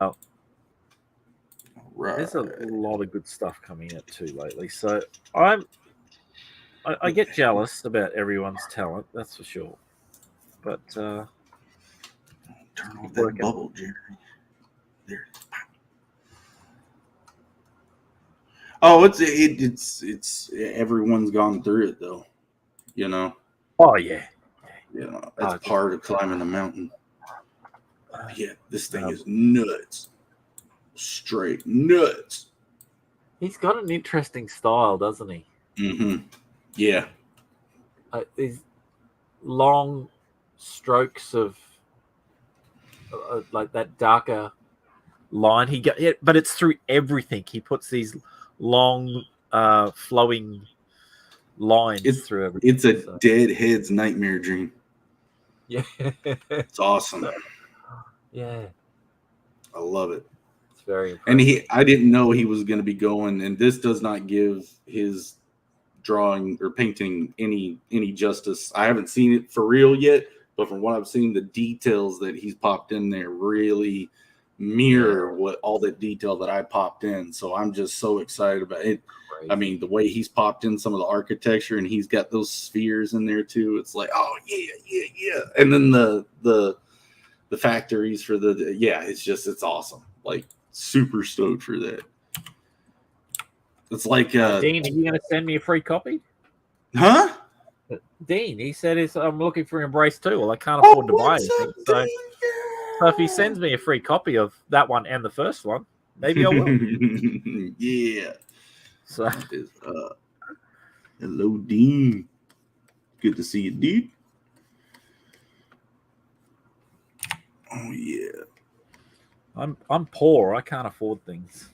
S2: Oh.
S1: Right.
S2: There's a lot of good stuff coming out too lately. So I get jealous about everyone's talent, that's for sure. But
S1: turn off that bubble, Jerry. There it is. Oh, it's everyone's gone through it though. You know.
S2: Oh yeah.
S1: You know, that's part of climbing the mountain. Yeah, this thing is nuts. Straight nuts.
S2: He's got an interesting style, doesn't he?
S1: Mm-hmm. Yeah.
S2: These long strokes of like that darker line. But it's through everything. He puts these long, flowing lines through everything.
S1: It's a deadhead's nightmare dream.
S2: Yeah,
S1: it's awesome.
S2: Yeah,
S1: I love it.
S2: It's very impressive.
S1: And I didn't know he was going to be going, and this does not give his drawing or painting any justice. I haven't seen it for real yet, but from what I've seen, the details that he's popped in there really mirror what all the detail that I popped in. So I'm just so excited about it. Crazy. I mean, the way he's popped in some of the architecture, and he's got those spheres in there too. It's like, oh yeah. And then the factories for it's awesome. Like super stoked for that. It's like
S2: Dean, are you going to send me a free copy?
S1: Huh?
S2: Dean, he said I'm looking for Embrace too. Well, I can't afford to buy anything. So if he sends me a free copy of that one and the first one, maybe I will.
S1: Yeah.
S2: So
S1: hello, Dean. Good to see you, dude. Oh yeah.
S2: I'm poor. I can't afford things.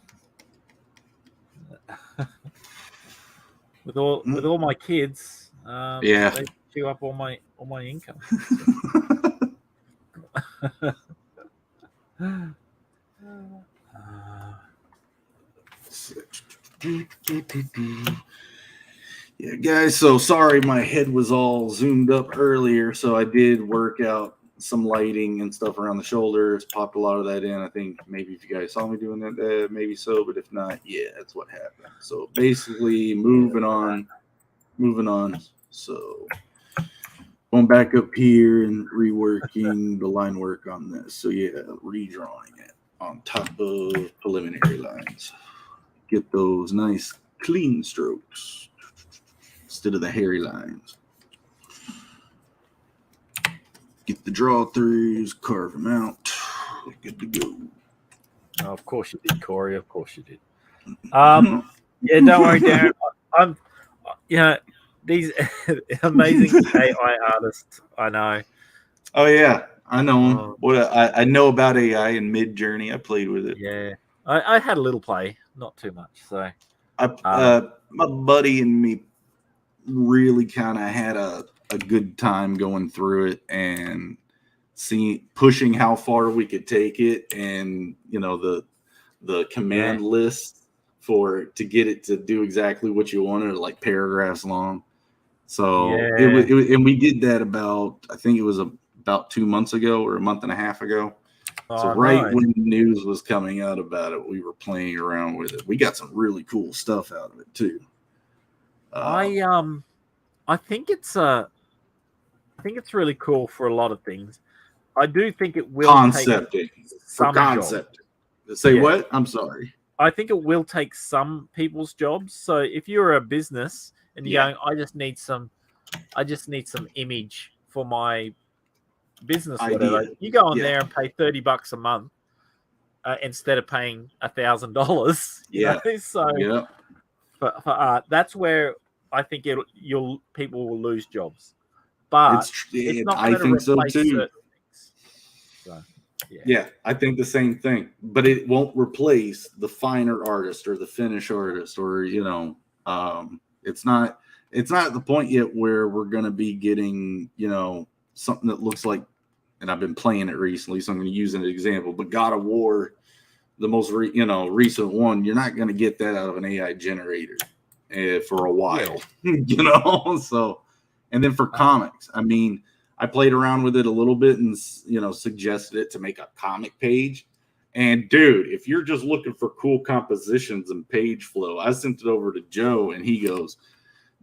S2: with all my kids, they chew up all my income.
S1: Yeah, guys, so sorry my head was all zoomed up earlier, so I did work out some lighting and stuff around the shoulders, popped a lot of that in. I think maybe if you guys saw me doing that, maybe so, but if not, yeah, that's what happened. So basically moving on. So going back up here and reworking the line work on this. So yeah, redrawing it on top of preliminary lines. Get those nice clean strokes instead of the hairy lines. Get the draw throughs, carve them out. Good to go.
S2: Oh, of course you did, Corey. Of course you did. Yeah, don't worry, Darren. I'm these amazing AI artists. I know.
S1: Oh yeah, I know. I know about AI in Mid-Journey. I played with it.
S2: Yeah, I had a little play, not too much. So,
S1: my buddy and me really kind of had a good time going through it and pushing how far we could take it, and the command list to get it to do exactly what you wanted, like paragraphs long. So it was, and we did that I think it was about 2 months ago or a month and a half ago. So when the news was coming out about it, we were playing around with it. We got some really cool stuff out of it too.
S2: I think it's really cool for a lot of things. I do think it will
S1: concepting
S2: some
S1: concept. Say what? I'm sorry.
S2: I think it will take some people's jobs. So if you're a business and you're going, I just need some image for my business, whatever. You go on there and pay $30 a month instead of paying $1,000. So for art, that's where I think people will lose jobs. But it's not going to replace certain things. So,
S1: yeah, I think the same thing. But it won't replace the finer artist or the finish artist, or it's not at the point yet where we're going to be getting something that looks like, and I've been playing it recently, so I'm going to use it as an example. But God of War, the most recent one, you're not going to get that out of an AI generator for a while, So, and then for comics, I mean, I played around with it a little bit and suggested it to make a comic page. And dude, if you're just looking for cool compositions and page flow, I sent it over to Joe, and he goes,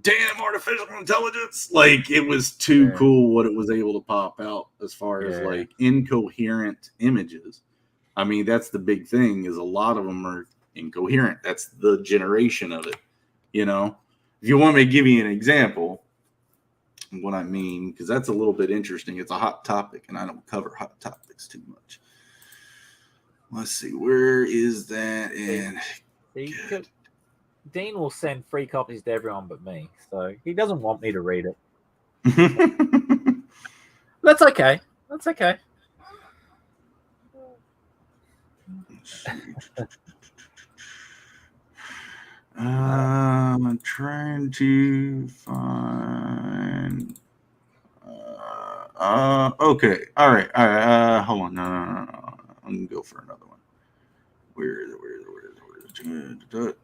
S1: "Damn, artificial intelligence!" Like, it was too cool what it was able to pop out as far as like incoherent images. I mean, that's the big thing, is a lot of them are incoherent. That's the generation of it. If you want me to give you an example, what I mean, because that's a little bit interesting. It's a hot topic, and I don't cover hot topics too much. Let's see, where is that? And
S2: Dean will send free copies to everyone but me, so he doesn't want me to read it. That's okay. That's okay.
S1: I'm trying to find. Okay. All right. Hold on. No. I'm gonna go for another one. Where is it?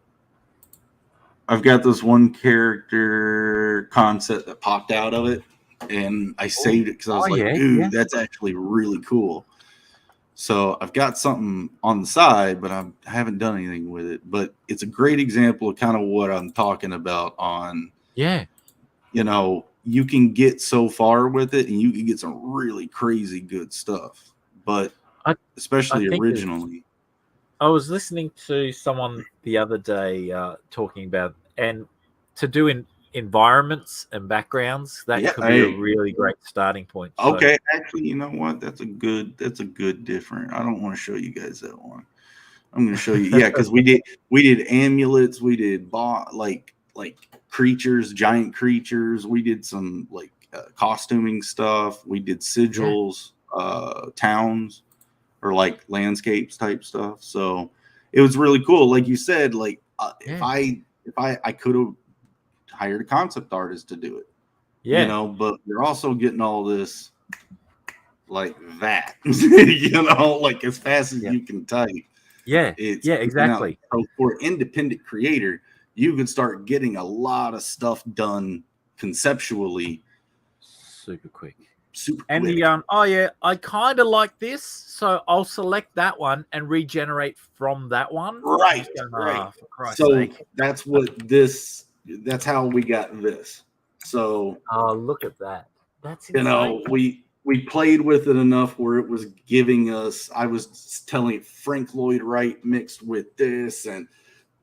S1: I've got this one character concept that popped out of it, and I saved it because I was dude, that's actually really cool. So I've got something on the side, but I haven't done anything with it. But it's a great example of kind of what I'm talking about on.
S2: Yeah.
S1: You can get so far with it, and you can get some really crazy good stuff. But especially originally.
S2: I was listening to someone the other day talking about, and to do in environments and backgrounds, that could be a really great starting point.
S1: Okay, actually, you know what? That's a good different. I don't want to show you guys that one. I'm going to show you, because we did amulets, we did like creatures, giant creatures. We did some like costuming stuff. We did sigils, towns, or like landscapes type stuff. So it was really cool. Like you said, like if I could have hired a concept artist to do it, but you're also getting all this like that, like as fast as you can type.
S2: Exactly.
S1: So for an independent creator, you can start getting a lot of stuff done conceptually
S2: super quick.
S1: And
S2: I kind of like this, so I'll select that one and regenerate from that one.
S1: Right. So that's that's how we got this. So
S2: look at that. That's insane.
S1: We played with it enough where it was giving us. I was telling Frank Lloyd Wright mixed with this and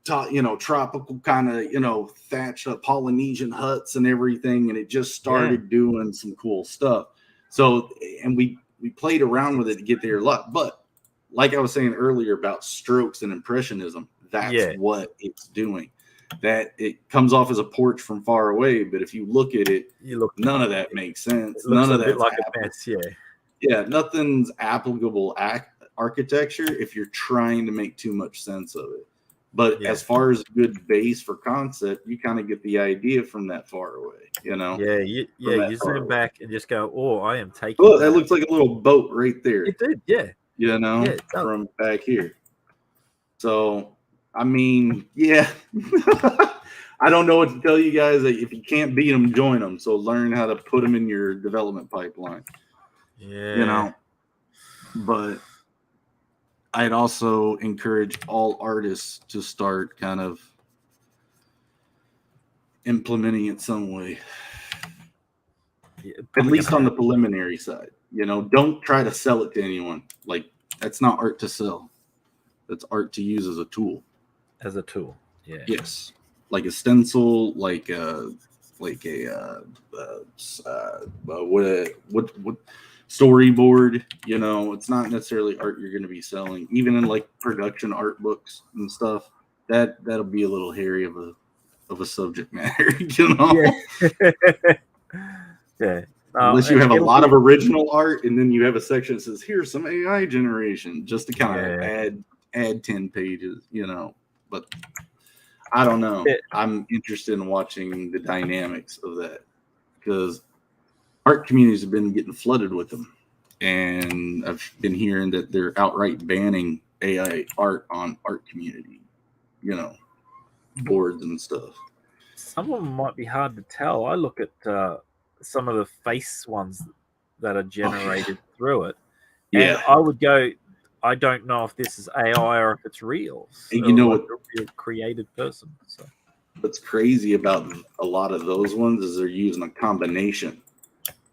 S1: tropical kind of thatched up Polynesian huts and everything, and it just started doing some cool stuff. So, and we played around with it to get there a lot. But like I was saying earlier about strokes and impressionism, that's what it's doing. That it comes off as a porch from far away, but if you look at it, none of that makes sense. None of that's
S2: like a mess.
S1: Nothing's applicable architecture if you're trying to make too much sense of it. But as far as a good base for concept, you kind of get the idea from that far away,
S2: you zoom back and just go, "Oh, I am taking."
S1: Look, that looks like a little boat right there.
S2: It did,
S1: from back here. So, I mean, I don't know what to tell you guys. If you can't beat them, join them. So learn how to put them in your development pipeline. But I'd also encourage all artists to start kind of implementing it some way. At least on the preliminary side. Don't try to sell it to anyone. Like, that's not art to sell. That's art to use as a tool. Yes. Like a stencil, like a storyboard. It's not necessarily art you're going to be selling. Even in like production art books and stuff, that'll be a little hairy of a subject matter. Unless you have a lot of original art, and then you have a section that says here's some AI generation, just to kind of add 10 pages. But I don't know. I'm interested in watching the dynamics of that, because art communities have been getting flooded with them. And I've been hearing that they're outright banning AI art on art community, boards and stuff.
S2: Some of them might be hard to tell. I look at some of the face ones that are generated through it. And I would go, I don't know if this is AI or if it's real. So
S1: what?
S2: A real created person. So.
S1: What's crazy about a lot of those ones is they're using a combination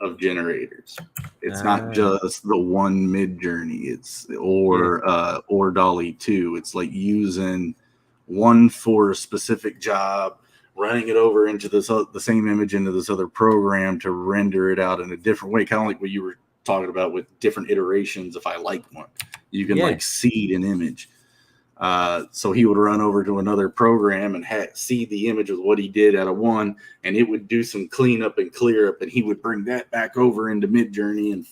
S1: of generators. It's not just the one Mid Journey. Or Dolly 2. It's like using one for a specific job, running it over into the same image into this other program to render it out in a different way, kind of like what you were talking about with different iterations. If I like one, you can like seed an image. So he would run over to another program and see the image of what he did out of one, and it would do some cleanup and clear up, and he would bring that back over into Mid Journey and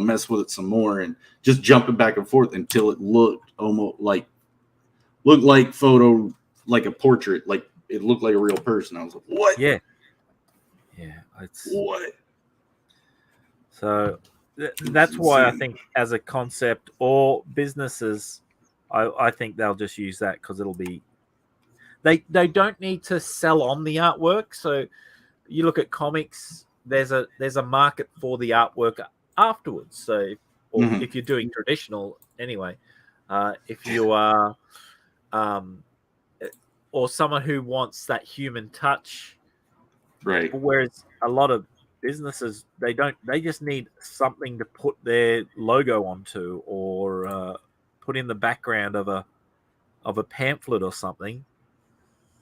S1: mess with it some more and just jump it back and forth until it looked almost like photo, like a portrait, like it looked like a real person. I was like, what?
S2: Yeah.
S1: It's what?
S2: So that's why I think as a concept, or businesses, I think they'll just use that because it'll be they don't need to sell on the artwork. So you look at comics, there's a market for the artwork afterwards. So if you're doing traditional anyway, if you are or someone who wants that human touch,
S1: right?
S2: Whereas a lot of businesses, they just need something to put their logo onto, or put in the background of a pamphlet or something.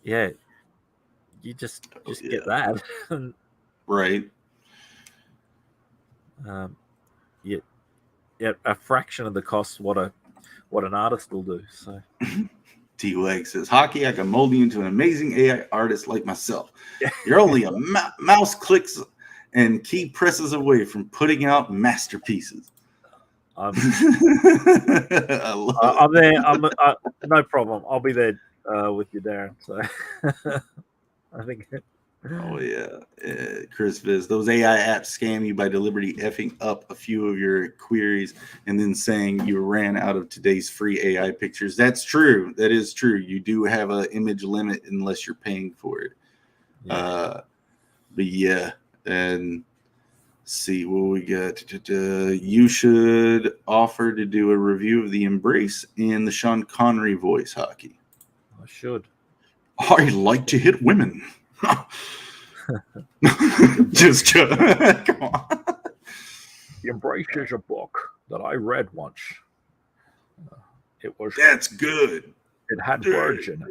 S2: Yeah, you just get that.
S1: Right.
S2: A fraction of the cost what an artist will do. So
S1: T-Wag says, Hockey, I can mold you into an amazing AI artist like myself. You're only a mouse clicks and key presses away from putting out masterpieces.
S2: I'm there. No problem. I'll be there with you, Darren. So I think.
S1: Oh yeah, Chris Viz. Those AI apps scam you by deliberately effing up a few of your queries and then saying you ran out of today's free AI pictures. That's true. That is true. You do have an image limit unless you're paying for it. Yeah. But yeah, and see what we got. You should offer to do a review of the Embrace in the Sean Connery voice, Hockey.
S2: I should.
S1: I like to hit women. Just come on.
S2: The Embrace is a book that I read once.
S1: That's good.
S2: It had words in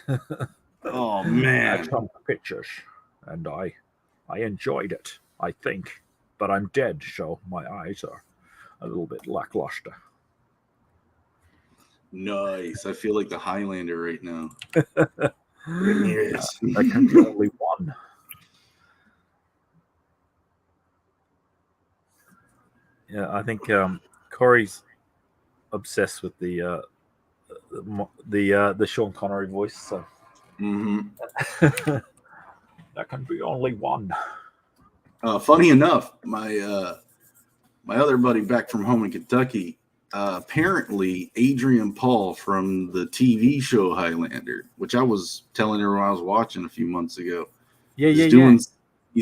S2: it.
S1: Oh man!
S2: I had some pictures, and I enjoyed it. I think, but I'm dead, so my eyes are a little bit lackluster.
S1: Nice. I feel like the Highlander right now.
S2: Yes. There can be only one. Yeah, I think Corey's obsessed with the Sean Connery voice. So there can be only one.
S1: Funny enough, my other buddy back from home in Kentucky. Apparently Adrian Paul from the TV show Highlander, which I was telling everyone I was watching a few months ago. He's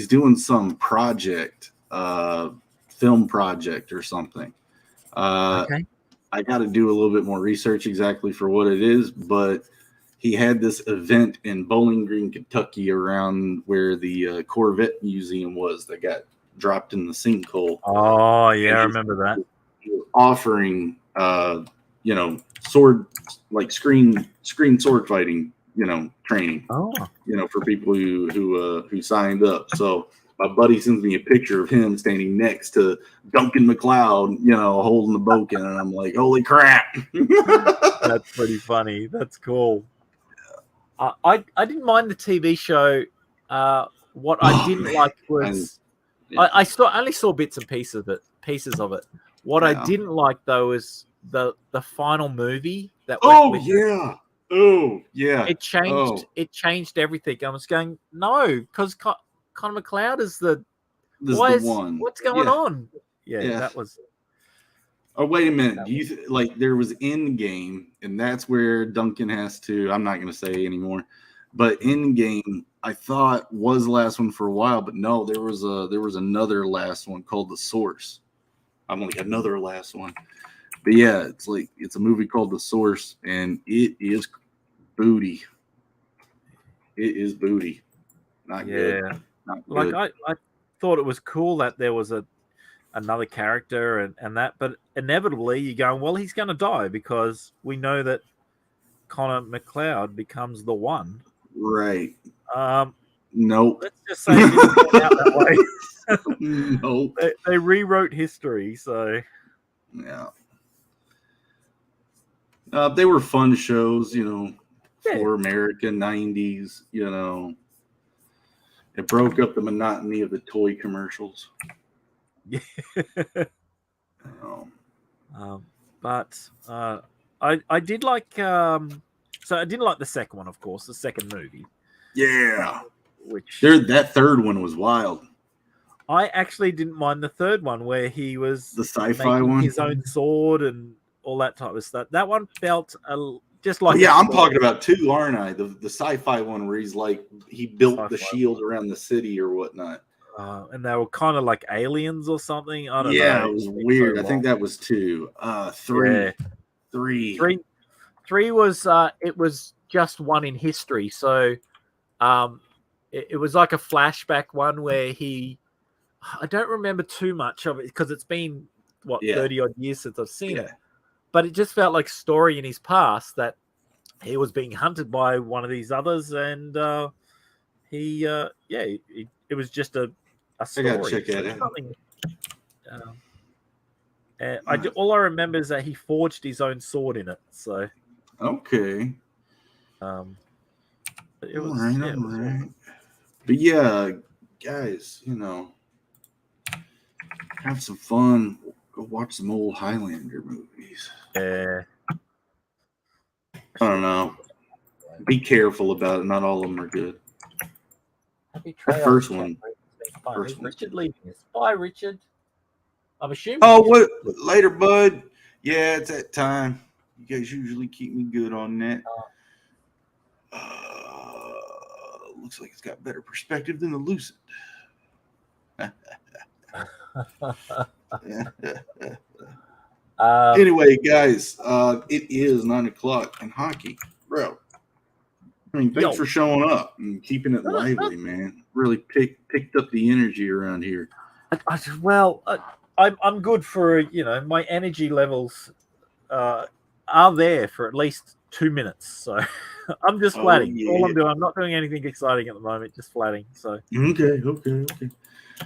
S1: doing some project, film project or something.
S2: Okay.
S1: I got to do a little bit more research exactly for what it is, but he had this event in Bowling Green, Kentucky, around where the Corvette Museum was that got dropped in the sinkhole.
S2: Oh yeah, I remember that.
S1: Offering sword, like screen sword fighting training for people who signed up. So my buddy sends me a picture of him standing next to Duncan MacLeod, holding the boken, and I'm like, holy crap.
S2: That's pretty funny. That's cool. I didn't mind the TV show. What I didn't like was I only saw bits and pieces of it. What I didn't like though is the final movie that went it changed everything. I was going, no, because Conor McLeod is the one. What's going on? Yeah, that was.
S1: Oh, wait a minute. Do you there was Endgame, and that's where Duncan has to. I'm not going to say anymore, but Endgame I thought was the last one for a while, but no, there was another last one called The Source. I'm like another last one, but yeah, it's a movie called The Source, and it is booty. It is booty. Not good.
S2: I thought it was cool that there was another character and that, but inevitably you're going, well, he's going to die because we know that Connor McLeod becomes the one.
S1: Right.
S2: Nope. Let's just say it didn't turn out that way.
S1: Nope.
S2: They rewrote history, so
S1: yeah. They were fun shows, for America 90s, It broke up the monotony of the toy commercials.
S2: Yeah. But I did like so I didn't like the second one, of course, the second movie.
S1: Yeah. That third one was wild.
S2: I actually didn't mind the third one where he was
S1: the sci-fi one,
S2: his own sword and all that type of stuff. That one felt just like
S1: I'm talking about two, aren't I? The sci-fi one where he's like he built the shield around the city or whatnot.
S2: And they were kind of like aliens or something. I don't know.
S1: Yeah, it was weird. I think that was two. Three
S2: was it was just one in history. So it was like a flashback one where I don't remember too much of it because it's been 30 odd years since I've seen it. But it just felt like story in his past that he was being hunted by one of these others, and it was just a story.
S1: I gotta check that out.
S2: All I remember is that he forged his own sword in it. So
S1: okay,
S2: it was
S1: all right. But yeah, guys, have some fun. Go watch some old Highlander movies.
S2: Yeah.
S1: I don't know. Be careful about it. Not all of them are good.
S2: The
S1: first one.
S2: Richard leaving us. Bye, Richard. I'm assuming.
S1: Oh, what? Later, bud. Yeah, it's that time. You guys usually keep me good on that. Looks like it's got better perspective than the Lucid. Anyway, guys, it is 9:00 in hockey, bro. I mean, thanks for showing up and keeping it lively, man. Really picked up the energy around here.
S2: I'm good for my energy levels are there for at least 2 minutes, so I'm just flatting. Yeah. All I'm doing, I'm not doing anything exciting at the moment, just flatting. So
S1: okay.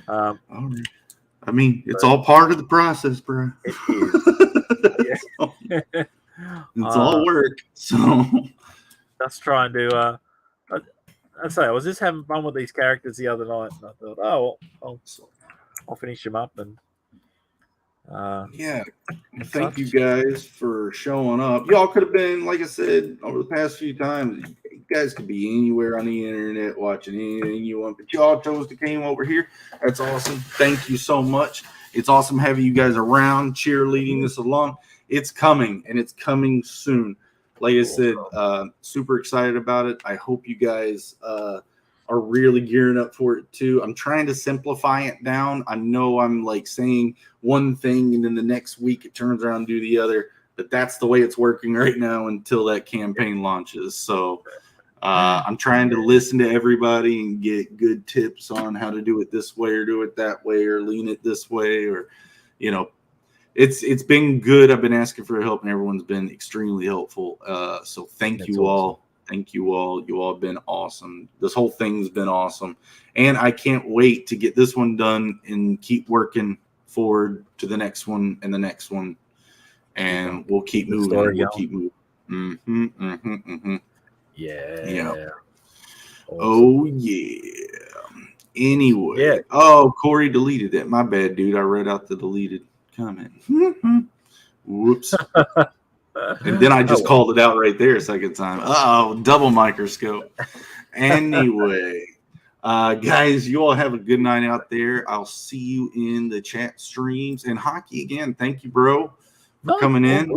S1: All right. I mean, it's all part of the process, bro.
S2: It is.
S1: It's all work. So
S2: just trying to. I was just having fun with these characters the other night, and I thought, I'll finish them up and.
S1: Thank you guys for showing up. Y'all could have been, like I said, over the past few times. You guys could be anywhere on the internet watching anything you want, but y'all chose to came over here. That's awesome. Thank you so much. It's awesome having you guys around, cheerleading this along. It's coming, and it's coming soon. Like I said, super excited about it. I hope you guys are really gearing up for it too. I'm trying to simplify it down. I know I'm like saying one thing and then the next week it turns around and do the other, but that's the way it's working right now until that campaign launches. So I'm trying to listen to everybody and get good tips on how to do it this way or do it that way or lean it this way, or it's been good. I've been asking for help and everyone's been extremely helpful. So thank you all. Thank you all. You all have been awesome. This whole thing's been awesome. And I can't wait to get this one done and keep working forward to the next one and the next one. And we'll keep moving. We'll keep moving.
S2: Yeah.
S1: Awesome. Oh, yeah. Anyway. Yeah. Oh, Corey deleted it. My bad, dude. I read out the deleted comment. Whoops. And then I just called it out right there a second time. Double microscope. Anyway, guys, you all have a good night out there. I'll see you in the chat streams. And hockey again. Thank you, bro, for coming in.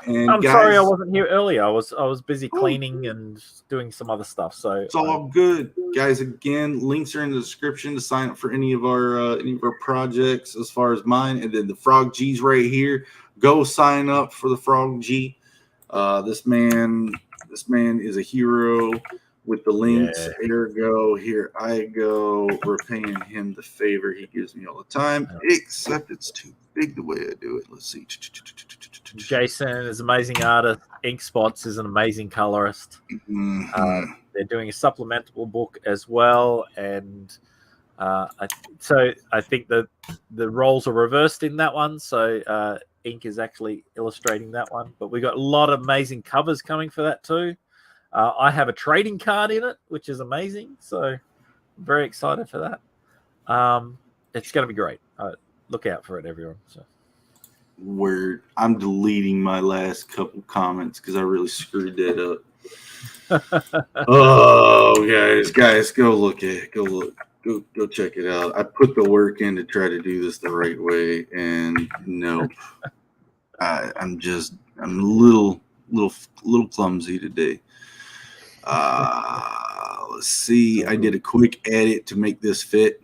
S1: And
S2: I'm sorry I wasn't here earlier. I was busy cleaning and doing some other stuff. So
S1: it's all good, guys. Again, links are in the description to sign up for any of our projects as far as mine, and then the Frog G's right here. Go sign up for the Frog G. This man is a hero. with the links.
S2: Yeah.
S1: Ergo, here I go. We're paying him the favor he gives me all the time, except it's too big the way I do it. Let's see.
S2: Jason is an amazing artist. Ink Spots is an amazing colorist. They're doing a supplementable book as well, and so I think that the roles are reversed in that one. So Ink is actually illustrating that one, but we got a lot of amazing covers coming for that too. I have a trading card in it, which is amazing. So I'm very excited for that. It's going to be great. Look out for it, everyone. So.
S1: Word. I'm deleting my last couple comments because I really screwed that up. Oh, guys, go look at it. Go check it out. I put the work in to try to do this the right way, and nope. I'm a little clumsy today. Let's see. I did a quick edit to make this fit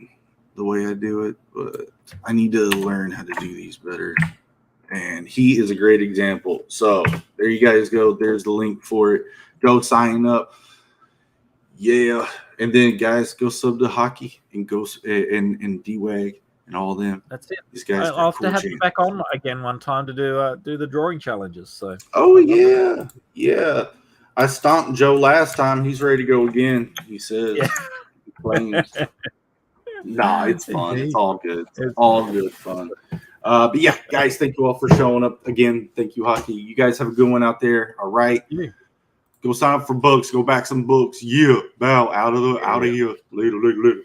S1: the way I do it, but I need to learn how to do these better. And he is a great example. So there you guys go. There's the link for it. Go sign up. Yeah. And then guys, go sub to Hockey and go and D-Wag and all them.
S2: That's it.
S1: These guys
S2: I'll have to have you back on again one time to do the drawing challenges. So.
S1: Oh yeah. I stomped Joe last time. He's ready to go again. He says. Yeah. He claims. Nah, it's fun. It's all good. It's all good fun. But yeah, guys, thank you all for showing up again. Thank you, Hockey. You guys have a good one out there. All right. Yeah. Go sign up for books. Go back some books. Yeah. Bow out of here. Later.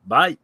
S2: Bye.